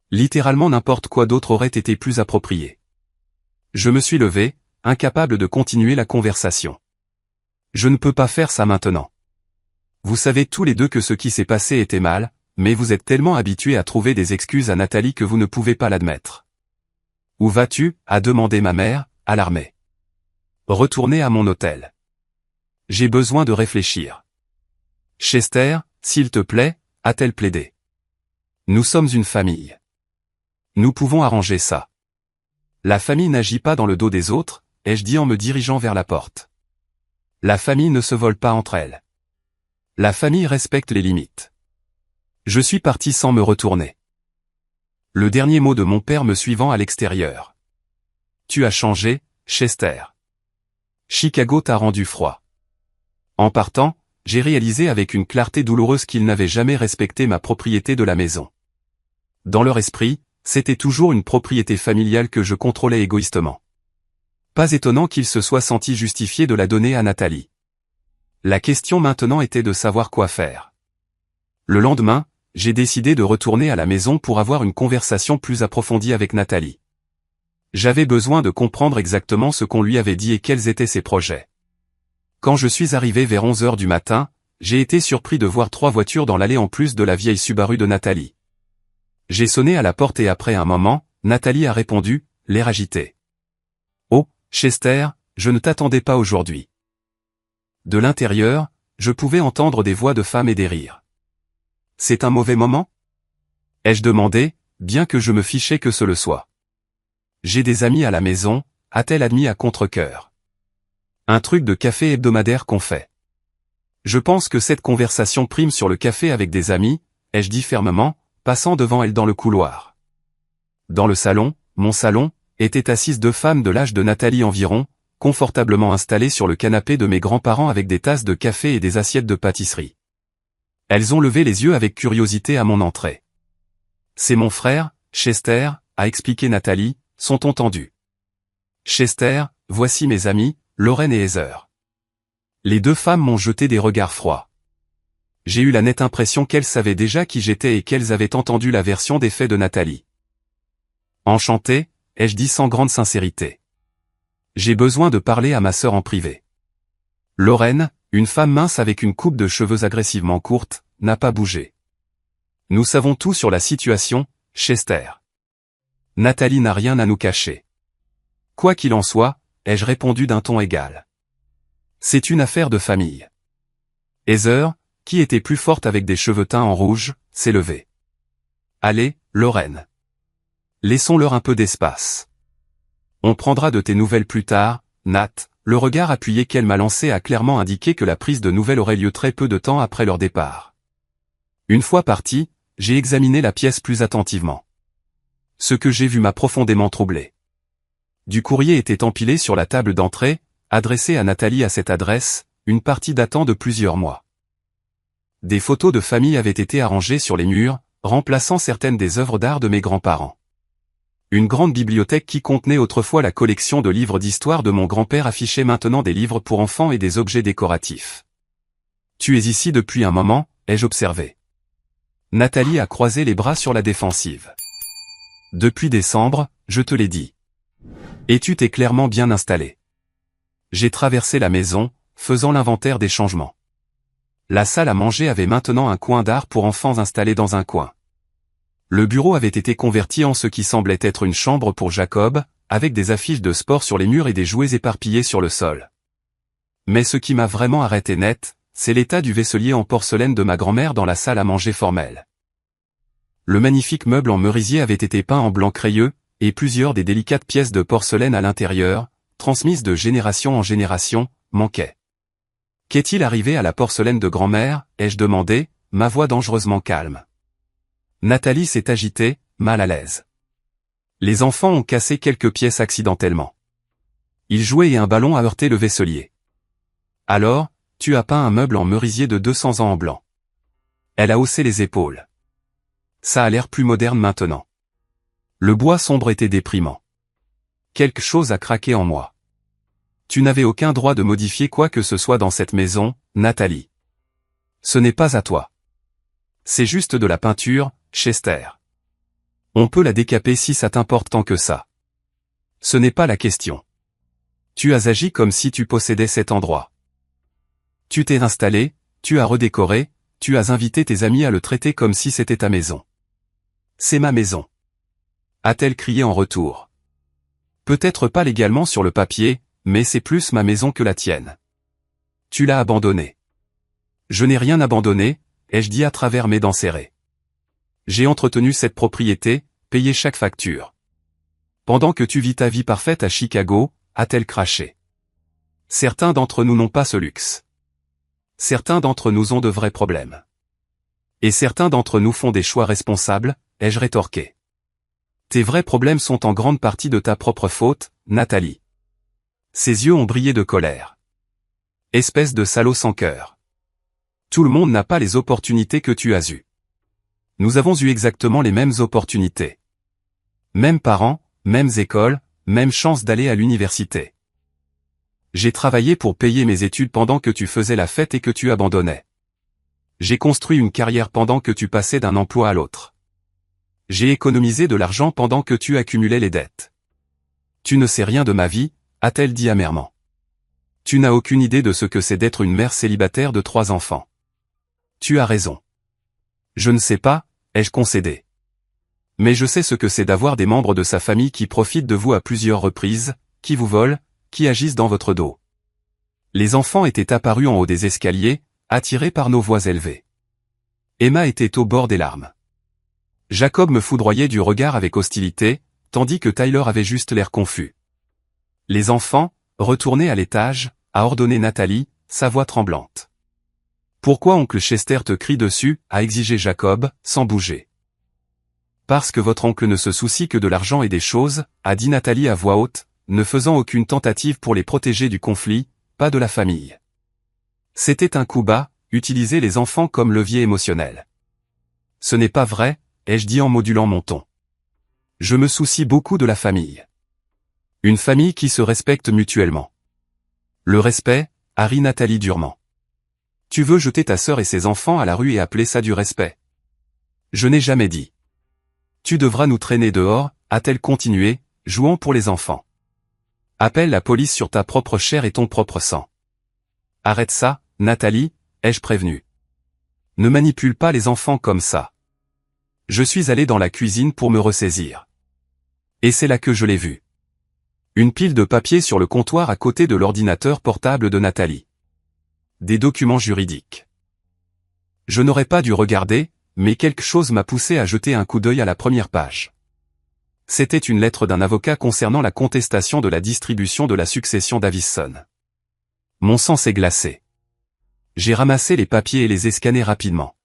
Littéralement n'importe quoi d'autre aurait été plus approprié. Je me suis levé, incapable de continuer la conversation. Je ne peux pas faire ça maintenant. Vous savez tous les deux que ce qui s'est passé était mal, mais vous êtes tellement habitués à trouver des excuses à Nathalie que vous ne pouvez pas l'admettre. Où vas-tu? A demandé ma mère, alarmée. Retourner à mon hôtel. J'ai besoin de réfléchir. Chester, s'il te plaît, a-t-elle plaidé. Nous sommes une famille. Nous pouvons arranger ça. La famille n'agit pas dans le dos des autres, ai-je dit en me dirigeant vers la porte. La famille ne se vole pas entre elles. La famille respecte les limites. Je suis parti sans me retourner. Le dernier mot de mon père me suivant à l'extérieur. Tu as changé, Chester. Chicago t'a rendu froid. En partant, j'ai réalisé avec une clarté douloureuse qu'ils n'avaient jamais respecté ma propriété de la maison. Dans leur esprit, c'était toujours une propriété familiale que je contrôlais égoïstement. Pas étonnant qu'ils se soient sentis justifiés de la donner à Nathalie. La question maintenant était de savoir quoi faire. Le lendemain, j'ai décidé de retourner à la maison pour avoir une conversation plus approfondie avec Nathalie. J'avais besoin de comprendre exactement ce qu'on lui avait dit et quels étaient ses projets. Quand je suis arrivé vers 11 heures du matin, j'ai été surpris de voir 3 voitures dans l'allée en plus de la vieille Subaru de Nathalie. J'ai sonné à la porte et après un moment, Nathalie a répondu, l'air agité. Oh, Chester, je ne t'attendais pas aujourd'hui. De l'intérieur, je pouvais entendre des voix de femmes et des rires. C'est un mauvais moment? Ai-je demandé, bien que je me fichais que ce le soit. J'ai des amis à la maison, a-t-elle admis à contre-cœur. Un truc de café hebdomadaire qu'on fait. Je pense que cette conversation prime sur le café avec des amis, ai-je dit fermement, passant devant elle dans le couloir. Dans le salon, mon salon, étaient assises 2 femmes de l'âge de Nathalie environ, confortablement installées sur le canapé de mes grands-parents avec des tasses de café et des assiettes de pâtisserie. Elles ont levé les yeux avec curiosité à mon entrée. C'est mon frère, Chester, a expliqué Nathalie, sont entendus. Chester, voici mes amis, Lorraine et Heather. Les 2 femmes m'ont jeté des regards froids. J'ai eu la nette impression qu'elles savaient déjà qui j'étais et qu'elles avaient entendu la version des faits de Nathalie. Enchanté, ai-je dit sans grande sincérité. J'ai besoin de parler à ma sœur en privé. Lorraine, une femme mince avec une coupe de cheveux agressivement courte, n'a pas bougé. Nous savons tout sur la situation, Chester. Nathalie n'a rien à nous cacher. Quoi qu'il en soit, ai-je répondu d'un ton égal. C'est une affaire de famille. Heather, qui était plus forte avec des cheveux teints en rouge, s'est levée. Allez, Lorraine. Laissons-leur un peu d'espace. On prendra de tes nouvelles plus tard, Nat. Le regard appuyé qu'elle m'a lancé a clairement indiqué que la prise de nouvelles aurait lieu très peu de temps après leur départ. Une fois parti, j'ai examiné la pièce plus attentivement. Ce que j'ai vu m'a profondément troublé. Du courrier était empilé sur la table d'entrée, adressé à Nathalie à cette adresse, une partie datant de plusieurs mois. Des photos de famille avaient été arrangées sur les murs, remplaçant certaines des œuvres d'art de mes grands-parents. Une grande bibliothèque qui contenait autrefois la collection de livres d'histoire de mon grand-père affichait maintenant des livres pour enfants et des objets décoratifs. Tu es ici depuis un moment, ai-je observé. Nathalie a croisé les bras sur la défensive. Depuis décembre, je te l'ai dit. Et tu t'es clairement bien installé. J'ai traversé la maison, faisant l'inventaire des changements. La salle à manger avait maintenant un coin d'art pour enfants installé dans un coin. Le bureau avait été converti en ce qui semblait être une chambre pour Jacob, avec des affiches de sport sur les murs et des jouets éparpillés sur le sol. Mais ce qui m'a vraiment arrêté net, c'est l'état du vaisselier en porcelaine de ma grand-mère dans la salle à manger formelle. Le magnifique meuble en merisier avait été peint en blanc crayeux, et plusieurs des délicates pièces de porcelaine à l'intérieur, transmises de génération en génération, manquaient. Qu'est-il arrivé à la porcelaine de grand-mère, ai-je demandé, ma voix dangereusement calme. Nathalie s'est agitée, mal à l'aise. Les enfants ont cassé quelques pièces accidentellement. Ils jouaient et un ballon a heurté le vaisselier. Alors, tu as peint un meuble en merisier de 200 ans en blanc. Elle a haussé les épaules. Ça a l'air plus moderne maintenant. Le bois sombre était déprimant. Quelque chose a craqué en moi. Tu n'avais aucun droit de modifier quoi que ce soit dans cette maison, Nathalie. Ce n'est pas à toi. C'est juste de la peinture, Chester. On peut la décaper si ça t'importe tant que ça. Ce n'est pas la question. Tu as agi comme si tu possédais cet endroit. Tu t'es installé, tu as redécoré, tu as invité tes amis à le traiter comme si c'était ta maison. C'est ma maison. A-t-elle crié en retour. Peut-être pas légalement sur le papier, mais c'est plus ma maison que la tienne. Tu l'as abandonnée. Je n'ai rien abandonné, ai-je dit à travers mes dents serrées. J'ai entretenu cette propriété, payé chaque facture. Pendant que tu vis ta vie parfaite à Chicago, a-t-elle craché. Certains d'entre nous n'ont pas ce luxe. Certains d'entre nous ont de vrais problèmes. Et certains d'entre nous font des choix responsables, ai-je rétorqué. Tes vrais problèmes sont en grande partie de ta propre faute, Nathalie. Ses yeux ont brillé de colère. Espèce de salaud sans cœur. Tout le monde n'a pas les opportunités que tu as eues. Nous avons eu exactement les mêmes opportunités. Mêmes parents, mêmes écoles, même chance d'aller à l'université. J'ai travaillé pour payer mes études pendant que tu faisais la fête et que tu abandonnais. J'ai construit une carrière pendant que tu passais d'un emploi à l'autre. J'ai économisé de l'argent pendant que tu accumulais les dettes. Tu ne sais rien de ma vie, a-t-elle dit amèrement. Tu n'as aucune idée de ce que c'est d'être une mère célibataire de 3 enfants. Tu as raison. Je ne sais pas, ai-je concédé. Mais je sais ce que c'est d'avoir des membres de sa famille qui profitent de vous à plusieurs reprises, qui vous volent, qui agissent dans votre dos. Les enfants étaient apparus en haut des escaliers, attirés par nos voix élevées. Emma était au bord des larmes. Jacob me foudroyait du regard avec hostilité, tandis que Tyler avait juste l'air confus. Les enfants, retournez à l'étage, a ordonné Nathalie, sa voix tremblante. Pourquoi oncle Chester te crie dessus, a exigé Jacob, sans bouger. Parce que votre oncle ne se soucie que de l'argent et des choses, a dit Nathalie à voix haute, ne faisant aucune tentative pour les protéger du conflit, pas de la famille. C'était un coup bas, utiliser les enfants comme levier émotionnel. Ce n'est pas vrai, ai-je dit en modulant mon ton. Je me soucie beaucoup de la famille. Une famille qui se respecte mutuellement. Le respect, a ri Nathalie durement. Tu veux jeter ta sœur et ses enfants à la rue et appeler ça du respect? Je n'ai jamais dit. Tu devras nous traîner dehors, a-t-elle continué, jouant pour les enfants. Appelle la police sur ta propre chair et ton propre sang. Arrête ça, Nathalie, ai-je prévenu. Ne manipule pas les enfants comme ça. Je suis allé dans la cuisine pour me ressaisir. Et c'est là que je l'ai vu. Une pile de papier sur le comptoir à côté de l'ordinateur portable de Nathalie. Des documents juridiques. Je n'aurais pas dû regarder, mais quelque chose m'a poussé à jeter un coup d'œil à la première page. C'était une lettre d'un avocat concernant la contestation de la distribution de la succession d'Avison. Mon sang s'est glacé. J'ai ramassé les papiers et les ai scannés rapidement.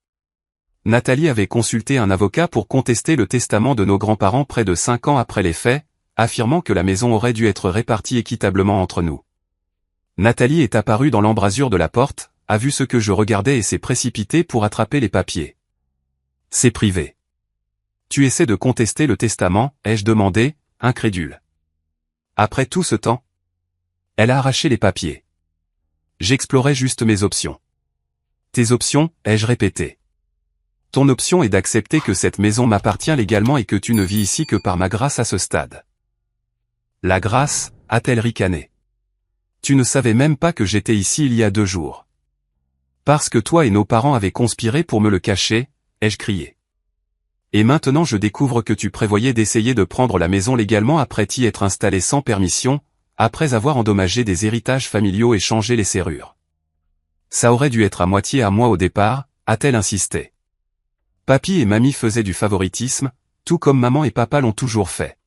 Nathalie avait consulté un avocat pour contester le testament de nos grands-parents près de 5 ans après les faits, affirmant que la maison aurait dû être répartie équitablement entre nous. Nathalie est apparue dans l'embrasure de la porte, a vu ce que je regardais et s'est précipitée pour attraper les papiers. C'est privé. Tu essaies de contester le testament, ai-je demandé, incrédule. Après tout ce temps? Elle a arraché les papiers. J'explorais juste mes options. Tes options, ai-je répété. Ton option est d'accepter que cette maison m'appartient légalement et que tu ne vis ici que par ma grâce à ce stade. La grâce, a-t-elle ricané. Tu ne savais même pas que j'étais ici il y a 2 jours. Parce que toi et nos parents avaient conspiré pour me le cacher, ai-je crié. Et maintenant je découvre que tu prévoyais d'essayer de prendre la maison légalement après y être installé sans permission, après avoir endommagé des héritages familiaux et changé les serrures. Ça aurait dû être à moitié à moi au départ, a-t-elle insisté. Papy et mamie faisaient du favoritisme, tout comme maman et papa l'ont toujours fait.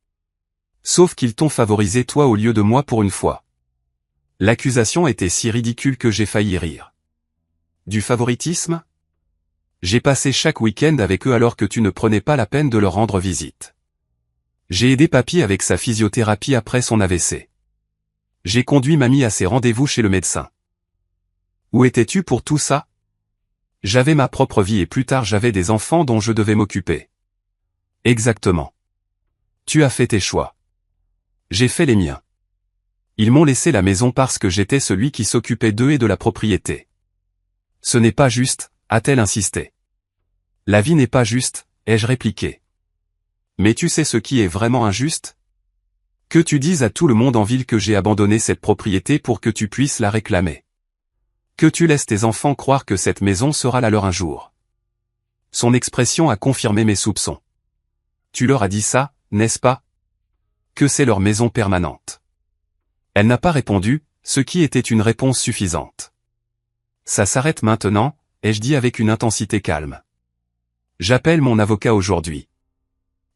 Sauf qu'ils t'ont favorisé toi au lieu de moi pour une fois. L'accusation était si ridicule que j'ai failli rire. Du favoritisme ? J'ai passé chaque week-end avec eux alors que tu ne prenais pas la peine de leur rendre visite. J'ai aidé papy avec sa physiothérapie après son AVC. J'ai conduit mamie à ses rendez-vous chez le médecin. Où étais-tu pour tout ça ? J'avais ma propre vie et plus tard j'avais des enfants dont je devais m'occuper. Exactement. Tu as fait tes choix. J'ai fait les miens. Ils m'ont laissé la maison parce que j'étais celui qui s'occupait d'eux et de la propriété. Ce n'est pas juste, a-t-elle insisté. La vie n'est pas juste, ai-je répliqué. Mais tu sais ce qui est vraiment injuste ? Que tu dises à tout le monde en ville que j'ai abandonné cette propriété pour que tu puisses la réclamer. Que tu laisses tes enfants croire que cette maison sera la leur un jour. Son expression a confirmé mes soupçons. Tu leur as dit ça, n'est-ce pas ? Que c'est leur maison permanente. Elle n'a pas répondu, ce qui était une réponse suffisante. Ça s'arrête maintenant, ai-je dit avec une intensité calme. J'appelle mon avocat aujourd'hui.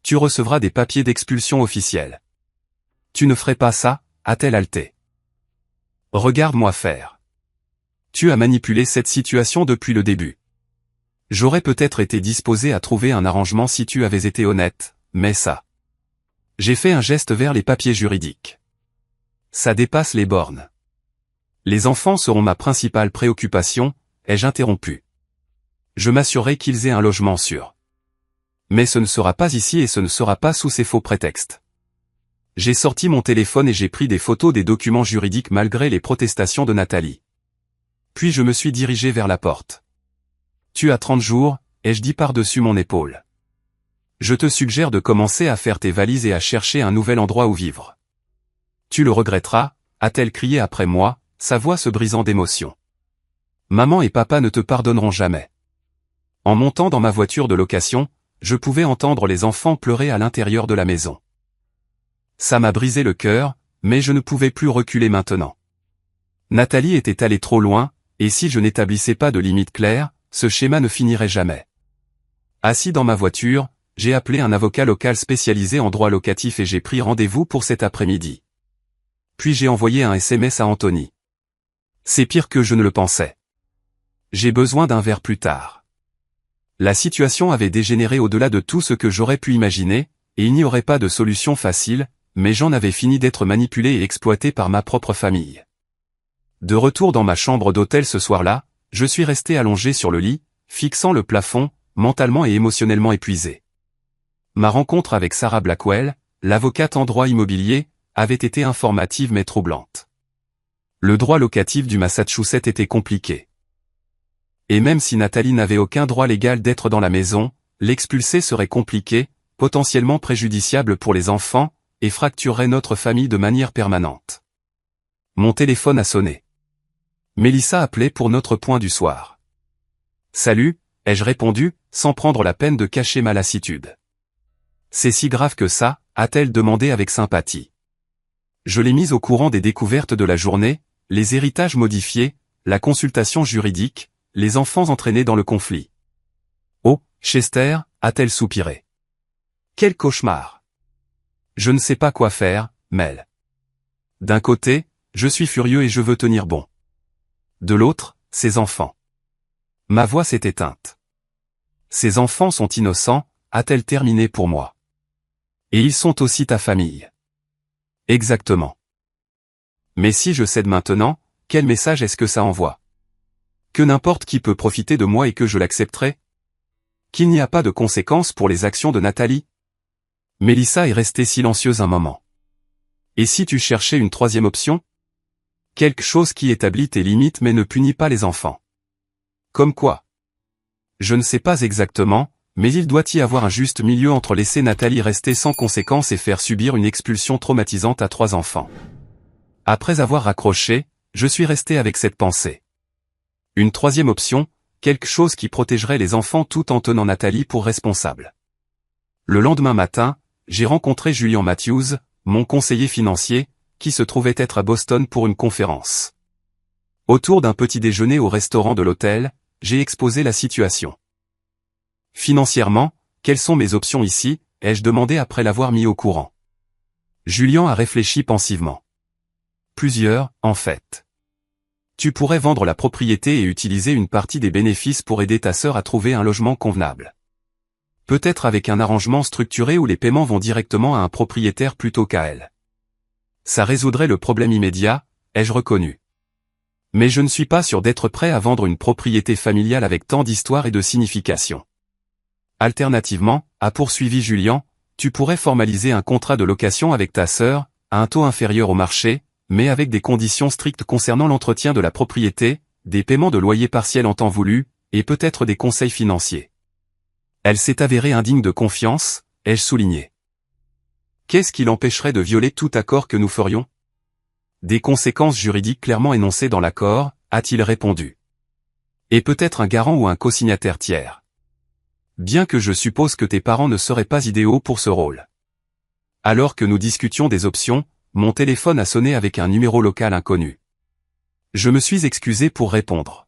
Tu recevras des papiers d'expulsion officiels. Tu ne ferais pas ça, a-t-elle haleté. Regarde-moi faire. Tu as manipulé cette situation depuis le début. J'aurais peut-être été disposé à trouver un arrangement si tu avais été honnête, mais ça. J'ai fait un geste vers les papiers juridiques. Ça dépasse les bornes. Les enfants seront ma principale préoccupation, ai-je interrompu. Je m'assurerai qu'ils aient un logement sûr. Mais ce ne sera pas ici et ce ne sera pas sous ces faux prétextes. J'ai sorti mon téléphone et j'ai pris des photos des documents juridiques malgré les protestations de Nathalie. Puis je me suis dirigé vers la porte. Tu as 30 jours, ai-je dit par-dessus mon épaule. Je te suggère de commencer à faire tes valises et à chercher un nouvel endroit où vivre. Tu le regretteras, a-t-elle crié après moi, sa voix se brisant d'émotion. Maman et papa ne te pardonneront jamais. En montant dans ma voiture de location, je pouvais entendre les enfants pleurer à l'intérieur de la maison. Ça m'a brisé le cœur, mais je ne pouvais plus reculer maintenant. Nathalie était allée trop loin, et si je n'établissais pas de limite claire, ce schéma ne finirait jamais. Assis dans ma voiture, j'ai appelé un avocat local spécialisé en droit locatif et j'ai pris rendez-vous pour cet après-midi. Puis j'ai envoyé un SMS à Anthony. C'est pire que je ne le pensais. J'ai besoin d'un verre plus tard. La situation avait dégénéré au-delà de tout ce que j'aurais pu imaginer, et il n'y aurait pas de solution facile, mais j'en avais fini d'être manipulé et exploité par ma propre famille. De retour dans ma chambre d'hôtel ce soir-là, je suis resté allongé sur le lit, fixant le plafond, mentalement et émotionnellement épuisé. Ma rencontre avec Sarah Blackwell, l'avocate en droit immobilier, avait été informative mais troublante. Le droit locatif du Massachusetts était compliqué. Et même si Nathalie n'avait aucun droit légal d'être dans la maison, l'expulser serait compliqué, potentiellement préjudiciable pour les enfants, et fracturerait notre famille de manière permanente. Mon téléphone a sonné. Mélissa appelait pour notre point du soir. Salut, ai-je répondu, sans prendre la peine de cacher ma lassitude. C'est si grave que ça, a-t-elle demandé avec sympathie. Je l'ai mise au courant des découvertes de la journée, les héritages modifiés, la consultation juridique, les enfants entraînés dans le conflit. Oh, Chester, a-t-elle soupiré. Quel cauchemar. Je ne sais pas quoi faire, Mel. D'un côté, je suis furieux et je veux tenir bon. De l'autre, ces enfants. Ma voix s'est éteinte. Ces enfants sont innocents, a-t-elle terminé pour moi. Et ils sont aussi ta famille. Exactement. Mais si je cède maintenant, quel message est-ce que ça envoie? Que n'importe qui peut profiter de moi et que je l'accepterai? Qu'il n'y a pas de conséquences pour les actions de Nathalie? Mélissa est restée silencieuse un moment. Et si tu cherchais une troisième option? Quelque chose qui établit tes limites mais ne punit pas les enfants. Comme quoi? Je ne sais pas exactement, mais il doit y avoir un juste milieu entre laisser Nathalie rester sans conséquence et faire subir une expulsion traumatisante à 3 enfants. Après avoir raccroché, je suis resté avec cette pensée. Une troisième option, quelque chose qui protégerait les enfants tout en tenant Nathalie pour responsable. Le lendemain matin, j'ai rencontré Julian Matthews, mon conseiller financier, qui se trouvait être à Boston pour une conférence. Autour d'un petit déjeuner au restaurant de l'hôtel, j'ai exposé la situation. Financièrement, quelles sont mes options ici, ai-je demandé après l'avoir mis au courant. Julian a réfléchi pensivement. Plusieurs, en fait. Tu pourrais vendre la propriété et utiliser une partie des bénéfices pour aider ta sœur à trouver un logement convenable. Peut-être avec un arrangement structuré où les paiements vont directement à un propriétaire plutôt qu'à elle. Ça résoudrait le problème immédiat, ai-je reconnu. Mais je ne suis pas sûr d'être prêt à vendre une propriété familiale avec tant d'histoire et de signification. Alternativement, a poursuivi Julian, tu pourrais formaliser un contrat de location avec ta sœur, à un taux inférieur au marché, mais avec des conditions strictes concernant l'entretien de la propriété, des paiements de loyer partiels en temps voulu, et peut-être des conseils financiers. Elle s'est avérée indigne de confiance, ai-je souligné. Qu'est-ce qui l'empêcherait de violer tout accord que nous ferions? Des conséquences juridiques clairement énoncées dans l'accord, a-t-il répondu. Et peut-être un garant ou un co-signataire tiers. Bien que je suppose que tes parents ne seraient pas idéaux pour ce rôle. Alors que nous discutions des options, mon téléphone a sonné avec un numéro local inconnu. Je me suis excusé pour répondre.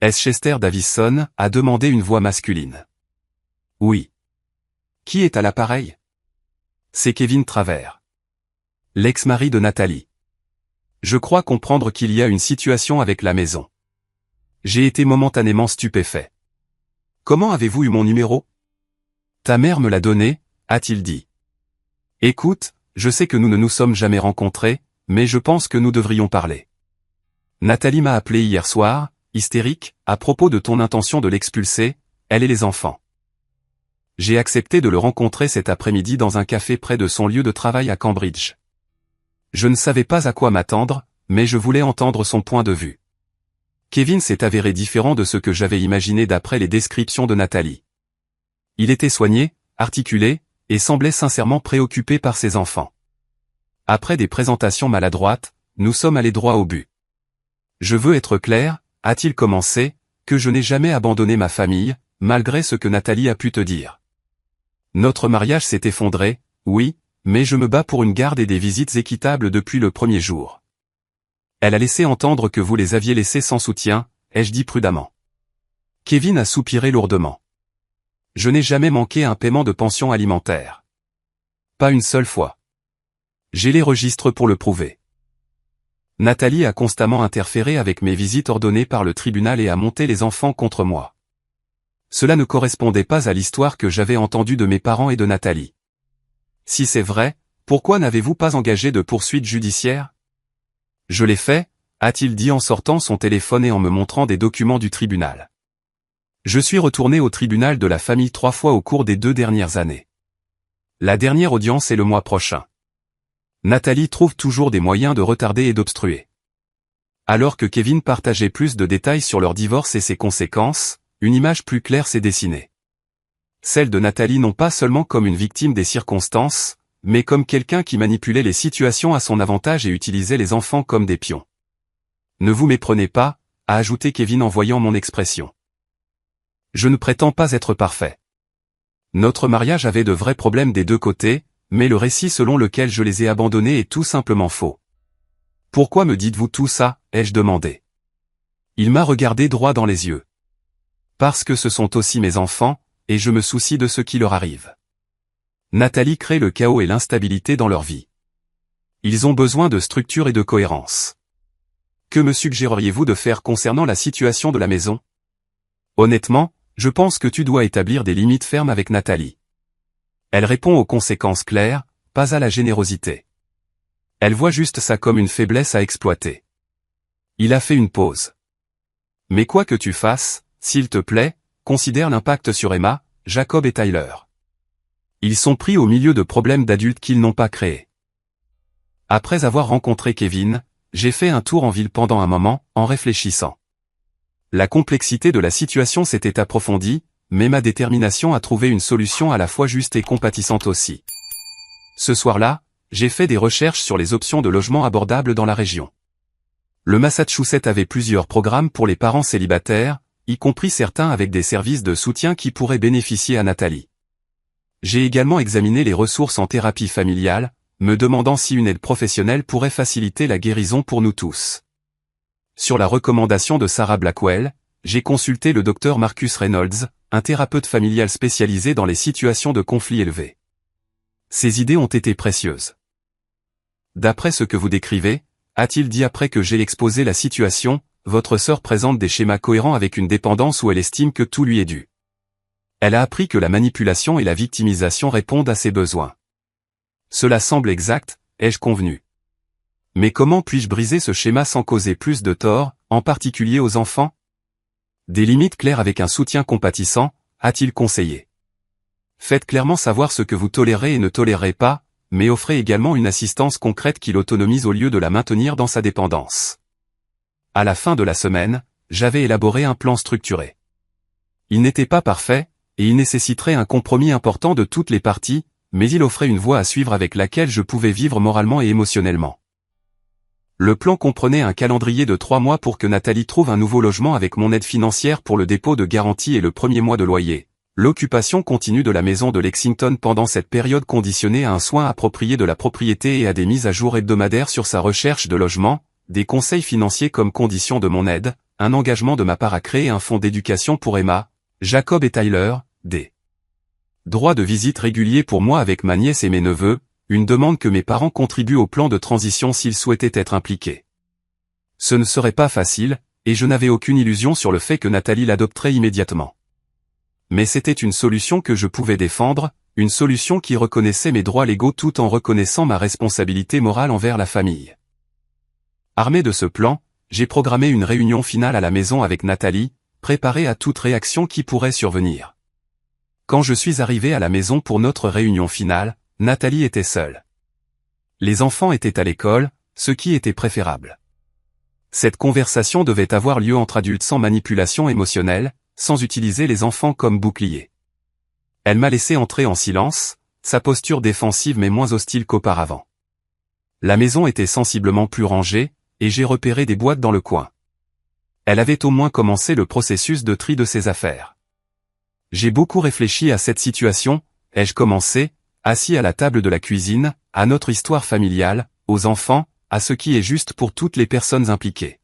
Est-ce Chester Davison, a demandé une voix masculine. Oui. Qui est à l'appareil? C'est Kevin Travers. L'ex-mari de Nathalie. Je crois comprendre qu'il y a une situation avec la maison. J'ai été momentanément stupéfait. Comment avez-vous eu mon numéro? Ta mère me l'a donné, a-t-il dit. Écoute, je sais que nous ne nous sommes jamais rencontrés, mais je pense que nous devrions parler. Nathalie m'a appelé hier soir, hystérique, à propos de ton intention de l'expulser, elle et les enfants. J'ai accepté de le rencontrer cet après-midi dans un café près de son lieu de travail à Cambridge. Je ne savais pas à quoi m'attendre, mais je voulais entendre son point de vue. Kevin s'est avéré différent de ce que j'avais imaginé d'après les descriptions de Nathalie. Il était soigné, articulé, et semblait sincèrement préoccupé par ses enfants. Après des présentations maladroites, nous sommes allés droit au but. Je veux être clair, a-t-il commencé, que je n'ai jamais abandonné ma famille, malgré ce que Nathalie a pu te dire. Notre mariage s'est effondré, oui, mais je me bats pour une garde et des visites équitables depuis le premier jour. Elle a laissé entendre que vous les aviez laissés sans soutien, ai-je dit prudemment. Kevin a soupiré lourdement. Je n'ai jamais manqué un paiement de pension alimentaire. Pas une seule fois. J'ai les registres pour le prouver. Nathalie a constamment interféré avec mes visites ordonnées par le tribunal et a monté les enfants contre moi. Cela ne correspondait pas à l'histoire que j'avais entendue de mes parents et de Nathalie. Si c'est vrai, pourquoi n'avez-vous pas engagé de poursuite judiciaire? Je l'ai fait, a-t-il dit en sortant son téléphone et en me montrant des documents du tribunal. Je suis retourné au tribunal de la famille 3 fois au cours des 2 dernières années. La dernière audience est le mois prochain. Nathalie trouve toujours des moyens de retarder et d'obstruer. Alors que Kevin partageait plus de détails sur leur divorce et ses conséquences, une image plus claire s'est dessinée. Celle de Nathalie non pas seulement comme une victime des circonstances, mais comme quelqu'un qui manipulait les situations à son avantage et utilisait les enfants comme des pions. Ne vous méprenez pas, a ajouté Kevin en voyant mon expression. Je ne prétends pas être parfait. Notre mariage avait de vrais problèmes des deux côtés, mais le récit selon lequel je les ai abandonnés est tout simplement faux. Pourquoi me dites-vous tout ça, ai-je demandé. Il m'a regardé droit dans les yeux. Parce que ce sont aussi mes enfants, et je me soucie de ce qui leur arrive. Nathalie crée le chaos et l'instabilité dans leur vie. Ils ont besoin de structure et de cohérence. Que me suggéreriez-vous de faire concernant la situation de la maison? Honnêtement, je pense que tu dois établir des limites fermes avec Nathalie. Elle répond aux conséquences claires, pas à la générosité. Elle voit juste ça comme une faiblesse à exploiter. Il a fait une pause. Mais quoi que tu fasses, s'il te plaît, considère l'impact sur Emma, Jacob et Tyler. Ils sont pris au milieu de problèmes d'adultes qu'ils n'ont pas créés. Après avoir rencontré Kevin, j'ai fait un tour en ville pendant un moment, en réfléchissant. La complexité de la situation s'était approfondie, mais ma détermination à trouver une solution à la fois juste et compatissante aussi. Ce soir-là, j'ai fait des recherches sur les options de logement abordables dans la région. Le Massachusetts avait plusieurs programmes pour les parents célibataires, y compris certains avec des services de soutien qui pourraient bénéficier à Nathalie. J'ai également examiné les ressources en thérapie familiale, me demandant si une aide professionnelle pourrait faciliter la guérison pour nous tous. Sur la recommandation de Sarah Blackwell, j'ai consulté le Dr Marcus Reynolds, un thérapeute familial spécialisé dans les situations de conflit élevés. Ses idées ont été précieuses. D'après ce que vous décrivez, a-t-il dit après que j'ai exposé la situation, votre sœur présente des schémas cohérents avec une dépendance où elle estime que tout lui est dû. Elle a appris que la manipulation et la victimisation répondent à ses besoins. Cela semble exact, ai-je convenu. Mais comment puis-je briser ce schéma sans causer plus de tort, en particulier aux enfants? Des limites claires avec un soutien compatissant, a-t-il conseillé. Faites clairement savoir ce que vous tolérez et ne tolérez pas, mais offrez également une assistance concrète qui l'autonomise au lieu de la maintenir dans sa dépendance. À la fin de la semaine, j'avais élaboré un plan structuré. Il n'était pas parfait, et il nécessiterait un compromis important de toutes les parties, mais il offrait une voie à suivre avec laquelle je pouvais vivre moralement et émotionnellement. Le plan comprenait un calendrier de 3 mois pour que Nathalie trouve un nouveau logement avec mon aide financière pour le dépôt de garantie et le premier mois de loyer. L'occupation continue de la maison de Lexington pendant cette période conditionnée à un soin approprié de la propriété et à des mises à jour hebdomadaires sur sa recherche de logement, des conseils financiers comme condition de mon aide, un engagement de ma part à créer un fonds d'éducation pour Emma, Jacob et Tyler, des droits de visite réguliers pour moi avec ma nièce et mes neveux, une demande que mes parents contribuent au plan de transition s'ils souhaitaient être impliqués. Ce ne serait pas facile, et je n'avais aucune illusion sur le fait que Nathalie l'adopterait immédiatement. Mais c'était une solution que je pouvais défendre, une solution qui reconnaissait mes droits légaux tout en reconnaissant ma responsabilité morale envers la famille. Armé de ce plan, j'ai programmé une réunion finale à la maison avec Nathalie, préparée à toute réaction qui pourrait survenir. Quand je suis arrivé à la maison pour notre réunion finale, Nathalie était seule. Les enfants étaient à l'école, ce qui était préférable. Cette conversation devait avoir lieu entre adultes sans manipulation émotionnelle, sans utiliser les enfants comme bouclier. Elle m'a laissé entrer en silence, sa posture défensive mais moins hostile qu'auparavant. La maison était sensiblement plus rangée, et j'ai repéré des boîtes dans le coin. Elle avait au moins commencé le processus de tri de ses affaires. J'ai beaucoup réfléchi à cette situation, ai-je commencé, assis à la table de la cuisine, à notre histoire familiale, aux enfants, à ce qui est juste pour toutes les personnes impliquées.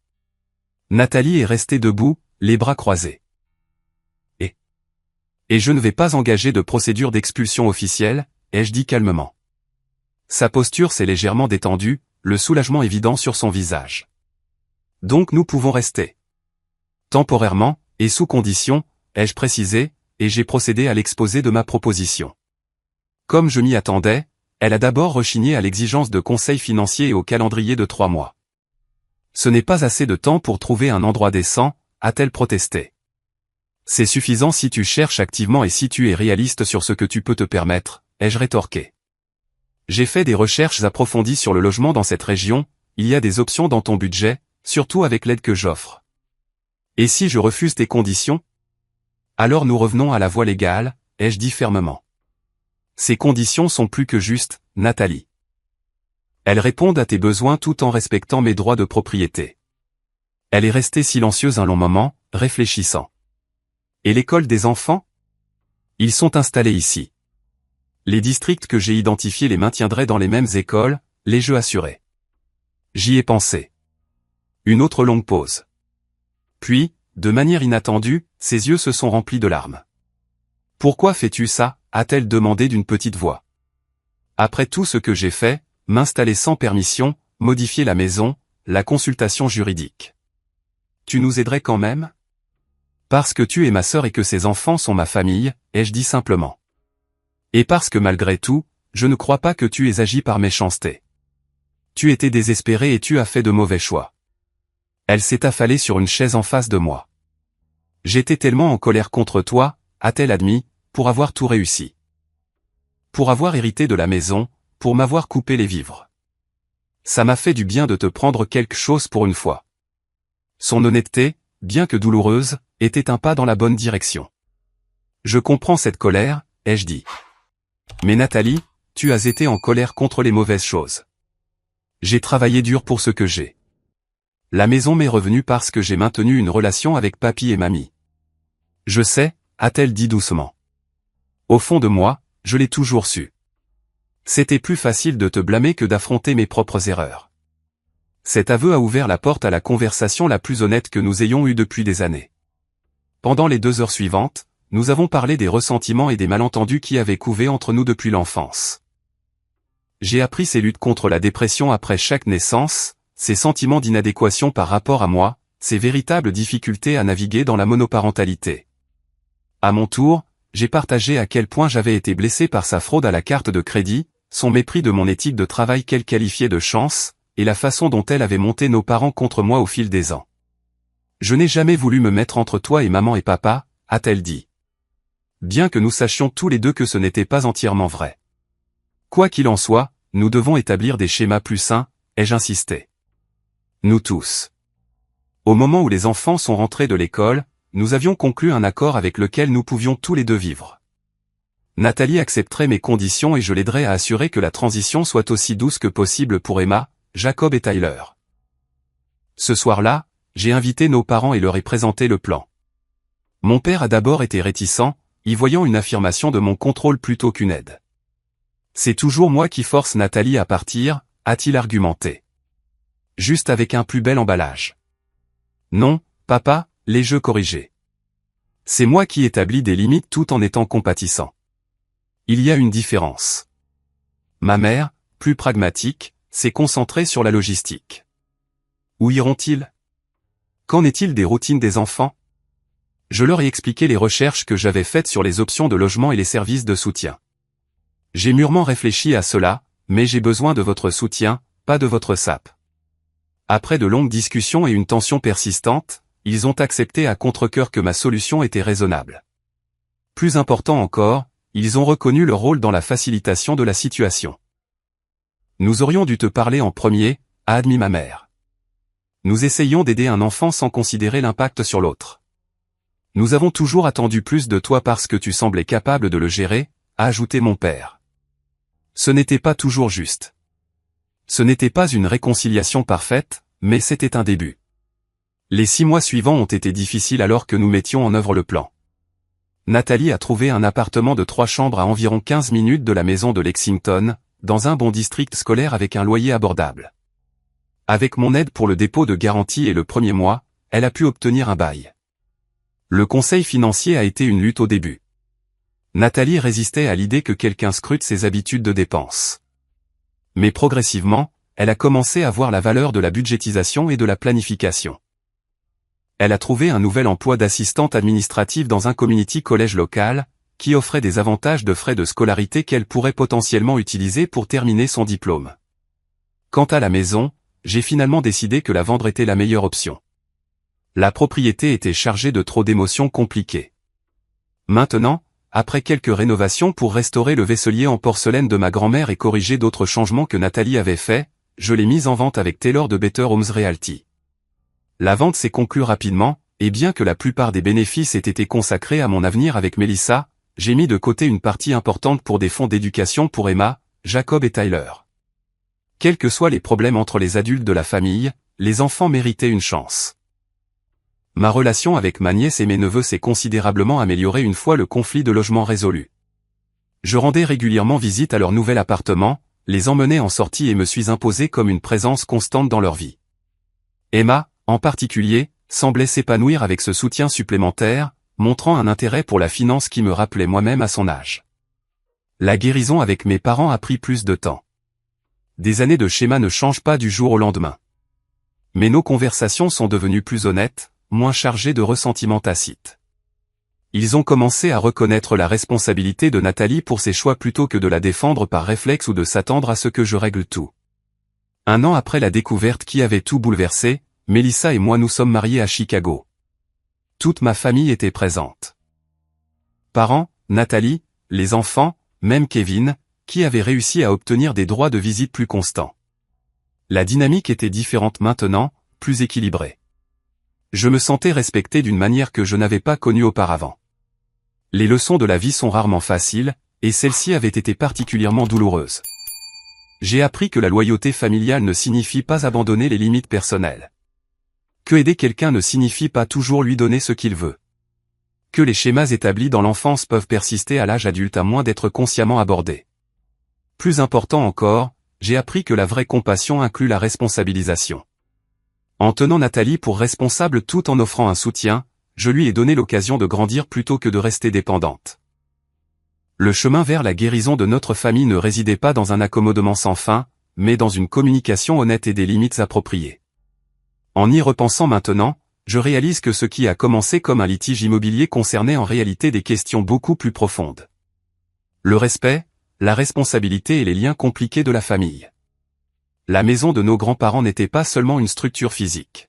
Nathalie est restée debout, les bras croisés. Et je ne vais pas engager de procédure d'expulsion officielle, ai-je dit calmement. Sa posture s'est légèrement détendue, le soulagement évident sur son visage. Donc nous pouvons rester. Temporairement, et sous condition, ai-je précisé, et j'ai procédé à l'exposé de ma proposition. Comme je m'y attendais, elle a d'abord rechigné à l'exigence de conseils financiers et au calendrier de 3 mois. Ce n'est pas assez de temps pour trouver un endroit décent, a-t-elle protesté. C'est suffisant si tu cherches activement et si tu es réaliste sur ce que tu peux te permettre, ai-je rétorqué. J'ai fait des recherches approfondies sur le logement dans cette région, il y a des options dans ton budget, surtout avec l'aide que j'offre. Et si je refuse tes conditions? Alors nous revenons à la voie légale, ai-je dit fermement. Ces conditions sont plus que justes, Nathalie. Elles répondent à tes besoins tout en respectant mes droits de propriété. Elle est restée silencieuse un long moment, réfléchissant. Et l'école des enfants? Ils sont installés ici. Les districts que j'ai identifiés les maintiendraient dans les mêmes écoles, les jeux assurés. J'y ai pensé. Une autre longue pause. Puis, de manière inattendue, ses yeux se sont remplis de larmes. Pourquoi fais-tu ça? A-t-elle demandé d'une petite voix. Après tout ce que j'ai fait, m'installer sans permission, modifier la maison, la consultation juridique. Tu nous aiderais quand même? Parce que tu es ma sœur et que ces enfants sont ma famille, ai-je dit simplement. Et parce que malgré tout, je ne crois pas que tu aies agi par méchanceté. Tu étais désespéré et tu as fait de mauvais choix. Elle s'est affalée sur une chaise en face de moi. J'étais tellement en colère contre toi, a-t-elle admis, pour avoir tout réussi. Pour avoir hérité de la maison, pour m'avoir coupé les vivres. Ça m'a fait du bien de te prendre quelque chose pour une fois. Son honnêteté, bien que douloureuse, était un pas dans la bonne direction. Je comprends cette colère, ai-je dit. Mais Nathalie, tu as été en colère contre les mauvaises choses. J'ai travaillé dur pour ce que j'ai. La maison m'est revenue parce que j'ai maintenu une relation avec papy et mamie. Je sais, a-t-elle dit doucement. Au fond de moi, je l'ai toujours su. C'était plus facile de te blâmer que d'affronter mes propres erreurs. Cet aveu a ouvert la porte à la conversation la plus honnête que nous ayons eue depuis des années. Pendant les 2 heures suivantes, nous avons parlé des ressentiments et des malentendus qui avaient couvé entre nous depuis l'enfance. J'ai appris ses luttes contre la dépression après chaque naissance, ses sentiments d'inadéquation par rapport à moi, ses véritables difficultés à naviguer dans la monoparentalité. À mon tour, j'ai partagé à quel point j'avais été blessé par sa fraude à la carte de crédit, son mépris de mon éthique de travail qu'elle qualifiait de chance, et la façon dont elle avait monté nos parents contre moi au fil des ans. Je n'ai jamais voulu me mettre entre toi et maman et papa, a-t-elle dit. Bien que nous sachions tous les deux que ce n'était pas entièrement vrai. Quoi qu'il en soit, nous devons établir des schémas plus sains, ai-je insisté. Nous tous. Au moment où les enfants sont rentrés de l'école, nous avions conclu un accord avec lequel nous pouvions tous les deux vivre. Nathalie accepterait mes conditions et je l'aiderais à assurer que la transition soit aussi douce que possible pour Emma, Jacob et Tyler. Ce soir-là, j'ai invité nos parents et leur ai présenté le plan. Mon père a d'abord été réticent, y voyant une affirmation de mon contrôle plutôt qu'une aide. C'est toujours moi qui force Nathalie à partir, a-t-il argumenté. Juste avec un plus bel emballage. Non, papa, l'ai-je corrigé. C'est moi qui établis des limites tout en étant compatissant. Il y a une différence. Ma mère, plus pragmatique, s'est concentrée sur la logistique. Où iront-ils? Qu'en est-il des routines des enfants? Je leur ai expliqué les recherches que j'avais faites sur les options de logement et les services de soutien. J'ai mûrement réfléchi à cela, mais j'ai besoin de votre soutien, pas de votre sape. Après de longues discussions et une tension persistante, ils ont accepté à contre-cœur que ma solution était raisonnable. Plus important encore, ils ont reconnu leur rôle dans la facilitation de la situation. Nous aurions dû te parler en premier, a admis ma mère. Nous essayons d'aider un enfant sans considérer l'impact sur l'autre. Nous avons toujours attendu plus de toi parce que tu semblais capable de le gérer, a ajouté mon père. Ce n'était pas toujours juste. Ce n'était pas une réconciliation parfaite, mais c'était un début. Les 6 mois suivants ont été difficiles alors que nous mettions en œuvre le plan. Nathalie a trouvé un appartement de 3 chambres à environ 15 minutes de la maison de Lexington, dans un bon district scolaire avec un loyer abordable. Avec mon aide pour le dépôt de garantie et le premier mois, elle a pu obtenir un bail. Le conseil financier a été une lutte au début. Nathalie résistait à l'idée que quelqu'un scrute ses habitudes de dépenses. Mais progressivement, elle a commencé à voir la valeur de la budgétisation et de la planification. Elle a trouvé un nouvel emploi d'assistante administrative dans un community college local, qui offrait des avantages de frais de scolarité qu'elle pourrait potentiellement utiliser pour terminer son diplôme. Quant à la maison, j'ai finalement décidé que la vendre était la meilleure option. La propriété était chargée de trop d'émotions compliquées. Maintenant, après quelques rénovations pour restaurer le vaisselier en porcelaine de ma grand-mère et corriger d'autres changements que Nathalie avait faits, je l'ai mise en vente avec Taylor de Better Homes Realty. La vente s'est conclue rapidement, et bien que la plupart des bénéfices aient été consacrés à mon avenir avec Melissa, j'ai mis de côté une partie importante pour des fonds d'éducation pour Emma, Jacob et Tyler. Quels que soient les problèmes entre les adultes de la famille, les enfants méritaient une chance. Ma relation avec ma nièce et mes neveux s'est considérablement améliorée une fois le conflit de logement résolu. Je rendais régulièrement visite à leur nouvel appartement, les emmenais en sortie et me suis imposé comme une présence constante dans leur vie. Emma, en particulier, semblait s'épanouir avec ce soutien supplémentaire, montrant un intérêt pour la finance qui me rappelait moi-même à son âge. La guérison avec mes parents a pris plus de temps. Des années de schéma ne changent pas du jour au lendemain. Mais nos conversations sont devenues plus honnêtes, moins chargées de ressentiments tacites. Ils ont commencé à reconnaître la responsabilité de Nathalie pour ses choix plutôt que de la défendre par réflexe ou de s'attendre à ce que je règle tout. 1 an après la découverte qui avait tout bouleversé, Melissa et moi nous sommes mariés à Chicago. Toute ma famille était présente. Parents, Nathalie, les enfants, même Kevin, qui avait réussi à obtenir des droits de visite plus constants. La dynamique était différente maintenant, plus équilibrée. Je me sentais respecté d'une manière que je n'avais pas connue auparavant. Les leçons de la vie sont rarement faciles, et celle-ci avait été particulièrement douloureuse. J'ai appris que la loyauté familiale ne signifie pas abandonner les limites personnelles. Que aider quelqu'un ne signifie pas toujours lui donner ce qu'il veut. Que les schémas établis dans l'enfance peuvent persister à l'âge adulte à moins d'être consciemment abordés. Plus important encore, j'ai appris que la vraie compassion inclut la responsabilisation. En tenant Nathalie pour responsable tout en offrant un soutien, je lui ai donné l'occasion de grandir plutôt que de rester dépendante. Le chemin vers la guérison de notre famille ne résidait pas dans un accommodement sans fin, mais dans une communication honnête et des limites appropriées. En y repensant maintenant, je réalise que ce qui a commencé comme un litige immobilier concernait en réalité des questions beaucoup plus profondes. Le respect, la responsabilité et les liens compliqués de la famille. La maison de nos grands-parents n'était pas seulement une structure physique.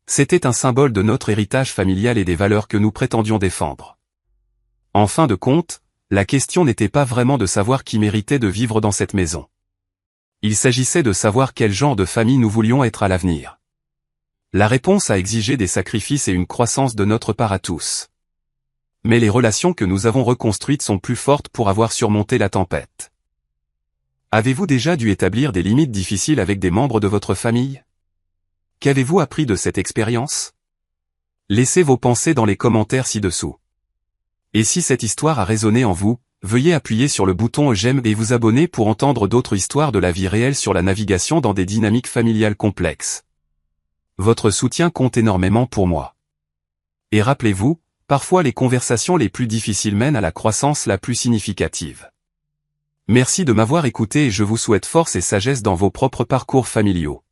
C'était un symbole de notre héritage familial et des valeurs que nous prétendions défendre. En fin de compte, la question n'était pas vraiment de savoir qui méritait de vivre dans cette maison. Il s'agissait de savoir quel genre de famille nous voulions être à l'avenir. La réponse a exigé des sacrifices et une croissance de notre part à tous. Mais les relations que nous avons reconstruites sont plus fortes pour avoir surmonté la tempête. Avez-vous déjà dû établir des limites difficiles avec des membres de votre famille? Qu'avez-vous appris de cette expérience? Laissez vos pensées dans les commentaires ci-dessous. Et si cette histoire a résonné en vous, veuillez appuyer sur le bouton j'aime et vous abonner pour entendre d'autres histoires de la vie réelle sur la navigation dans des dynamiques familiales complexes. Votre soutien compte énormément pour moi. Et rappelez-vous, parfois les conversations les plus difficiles mènent à la croissance la plus significative. Merci de m'avoir écouté et je vous souhaite force et sagesse dans vos propres parcours familiaux.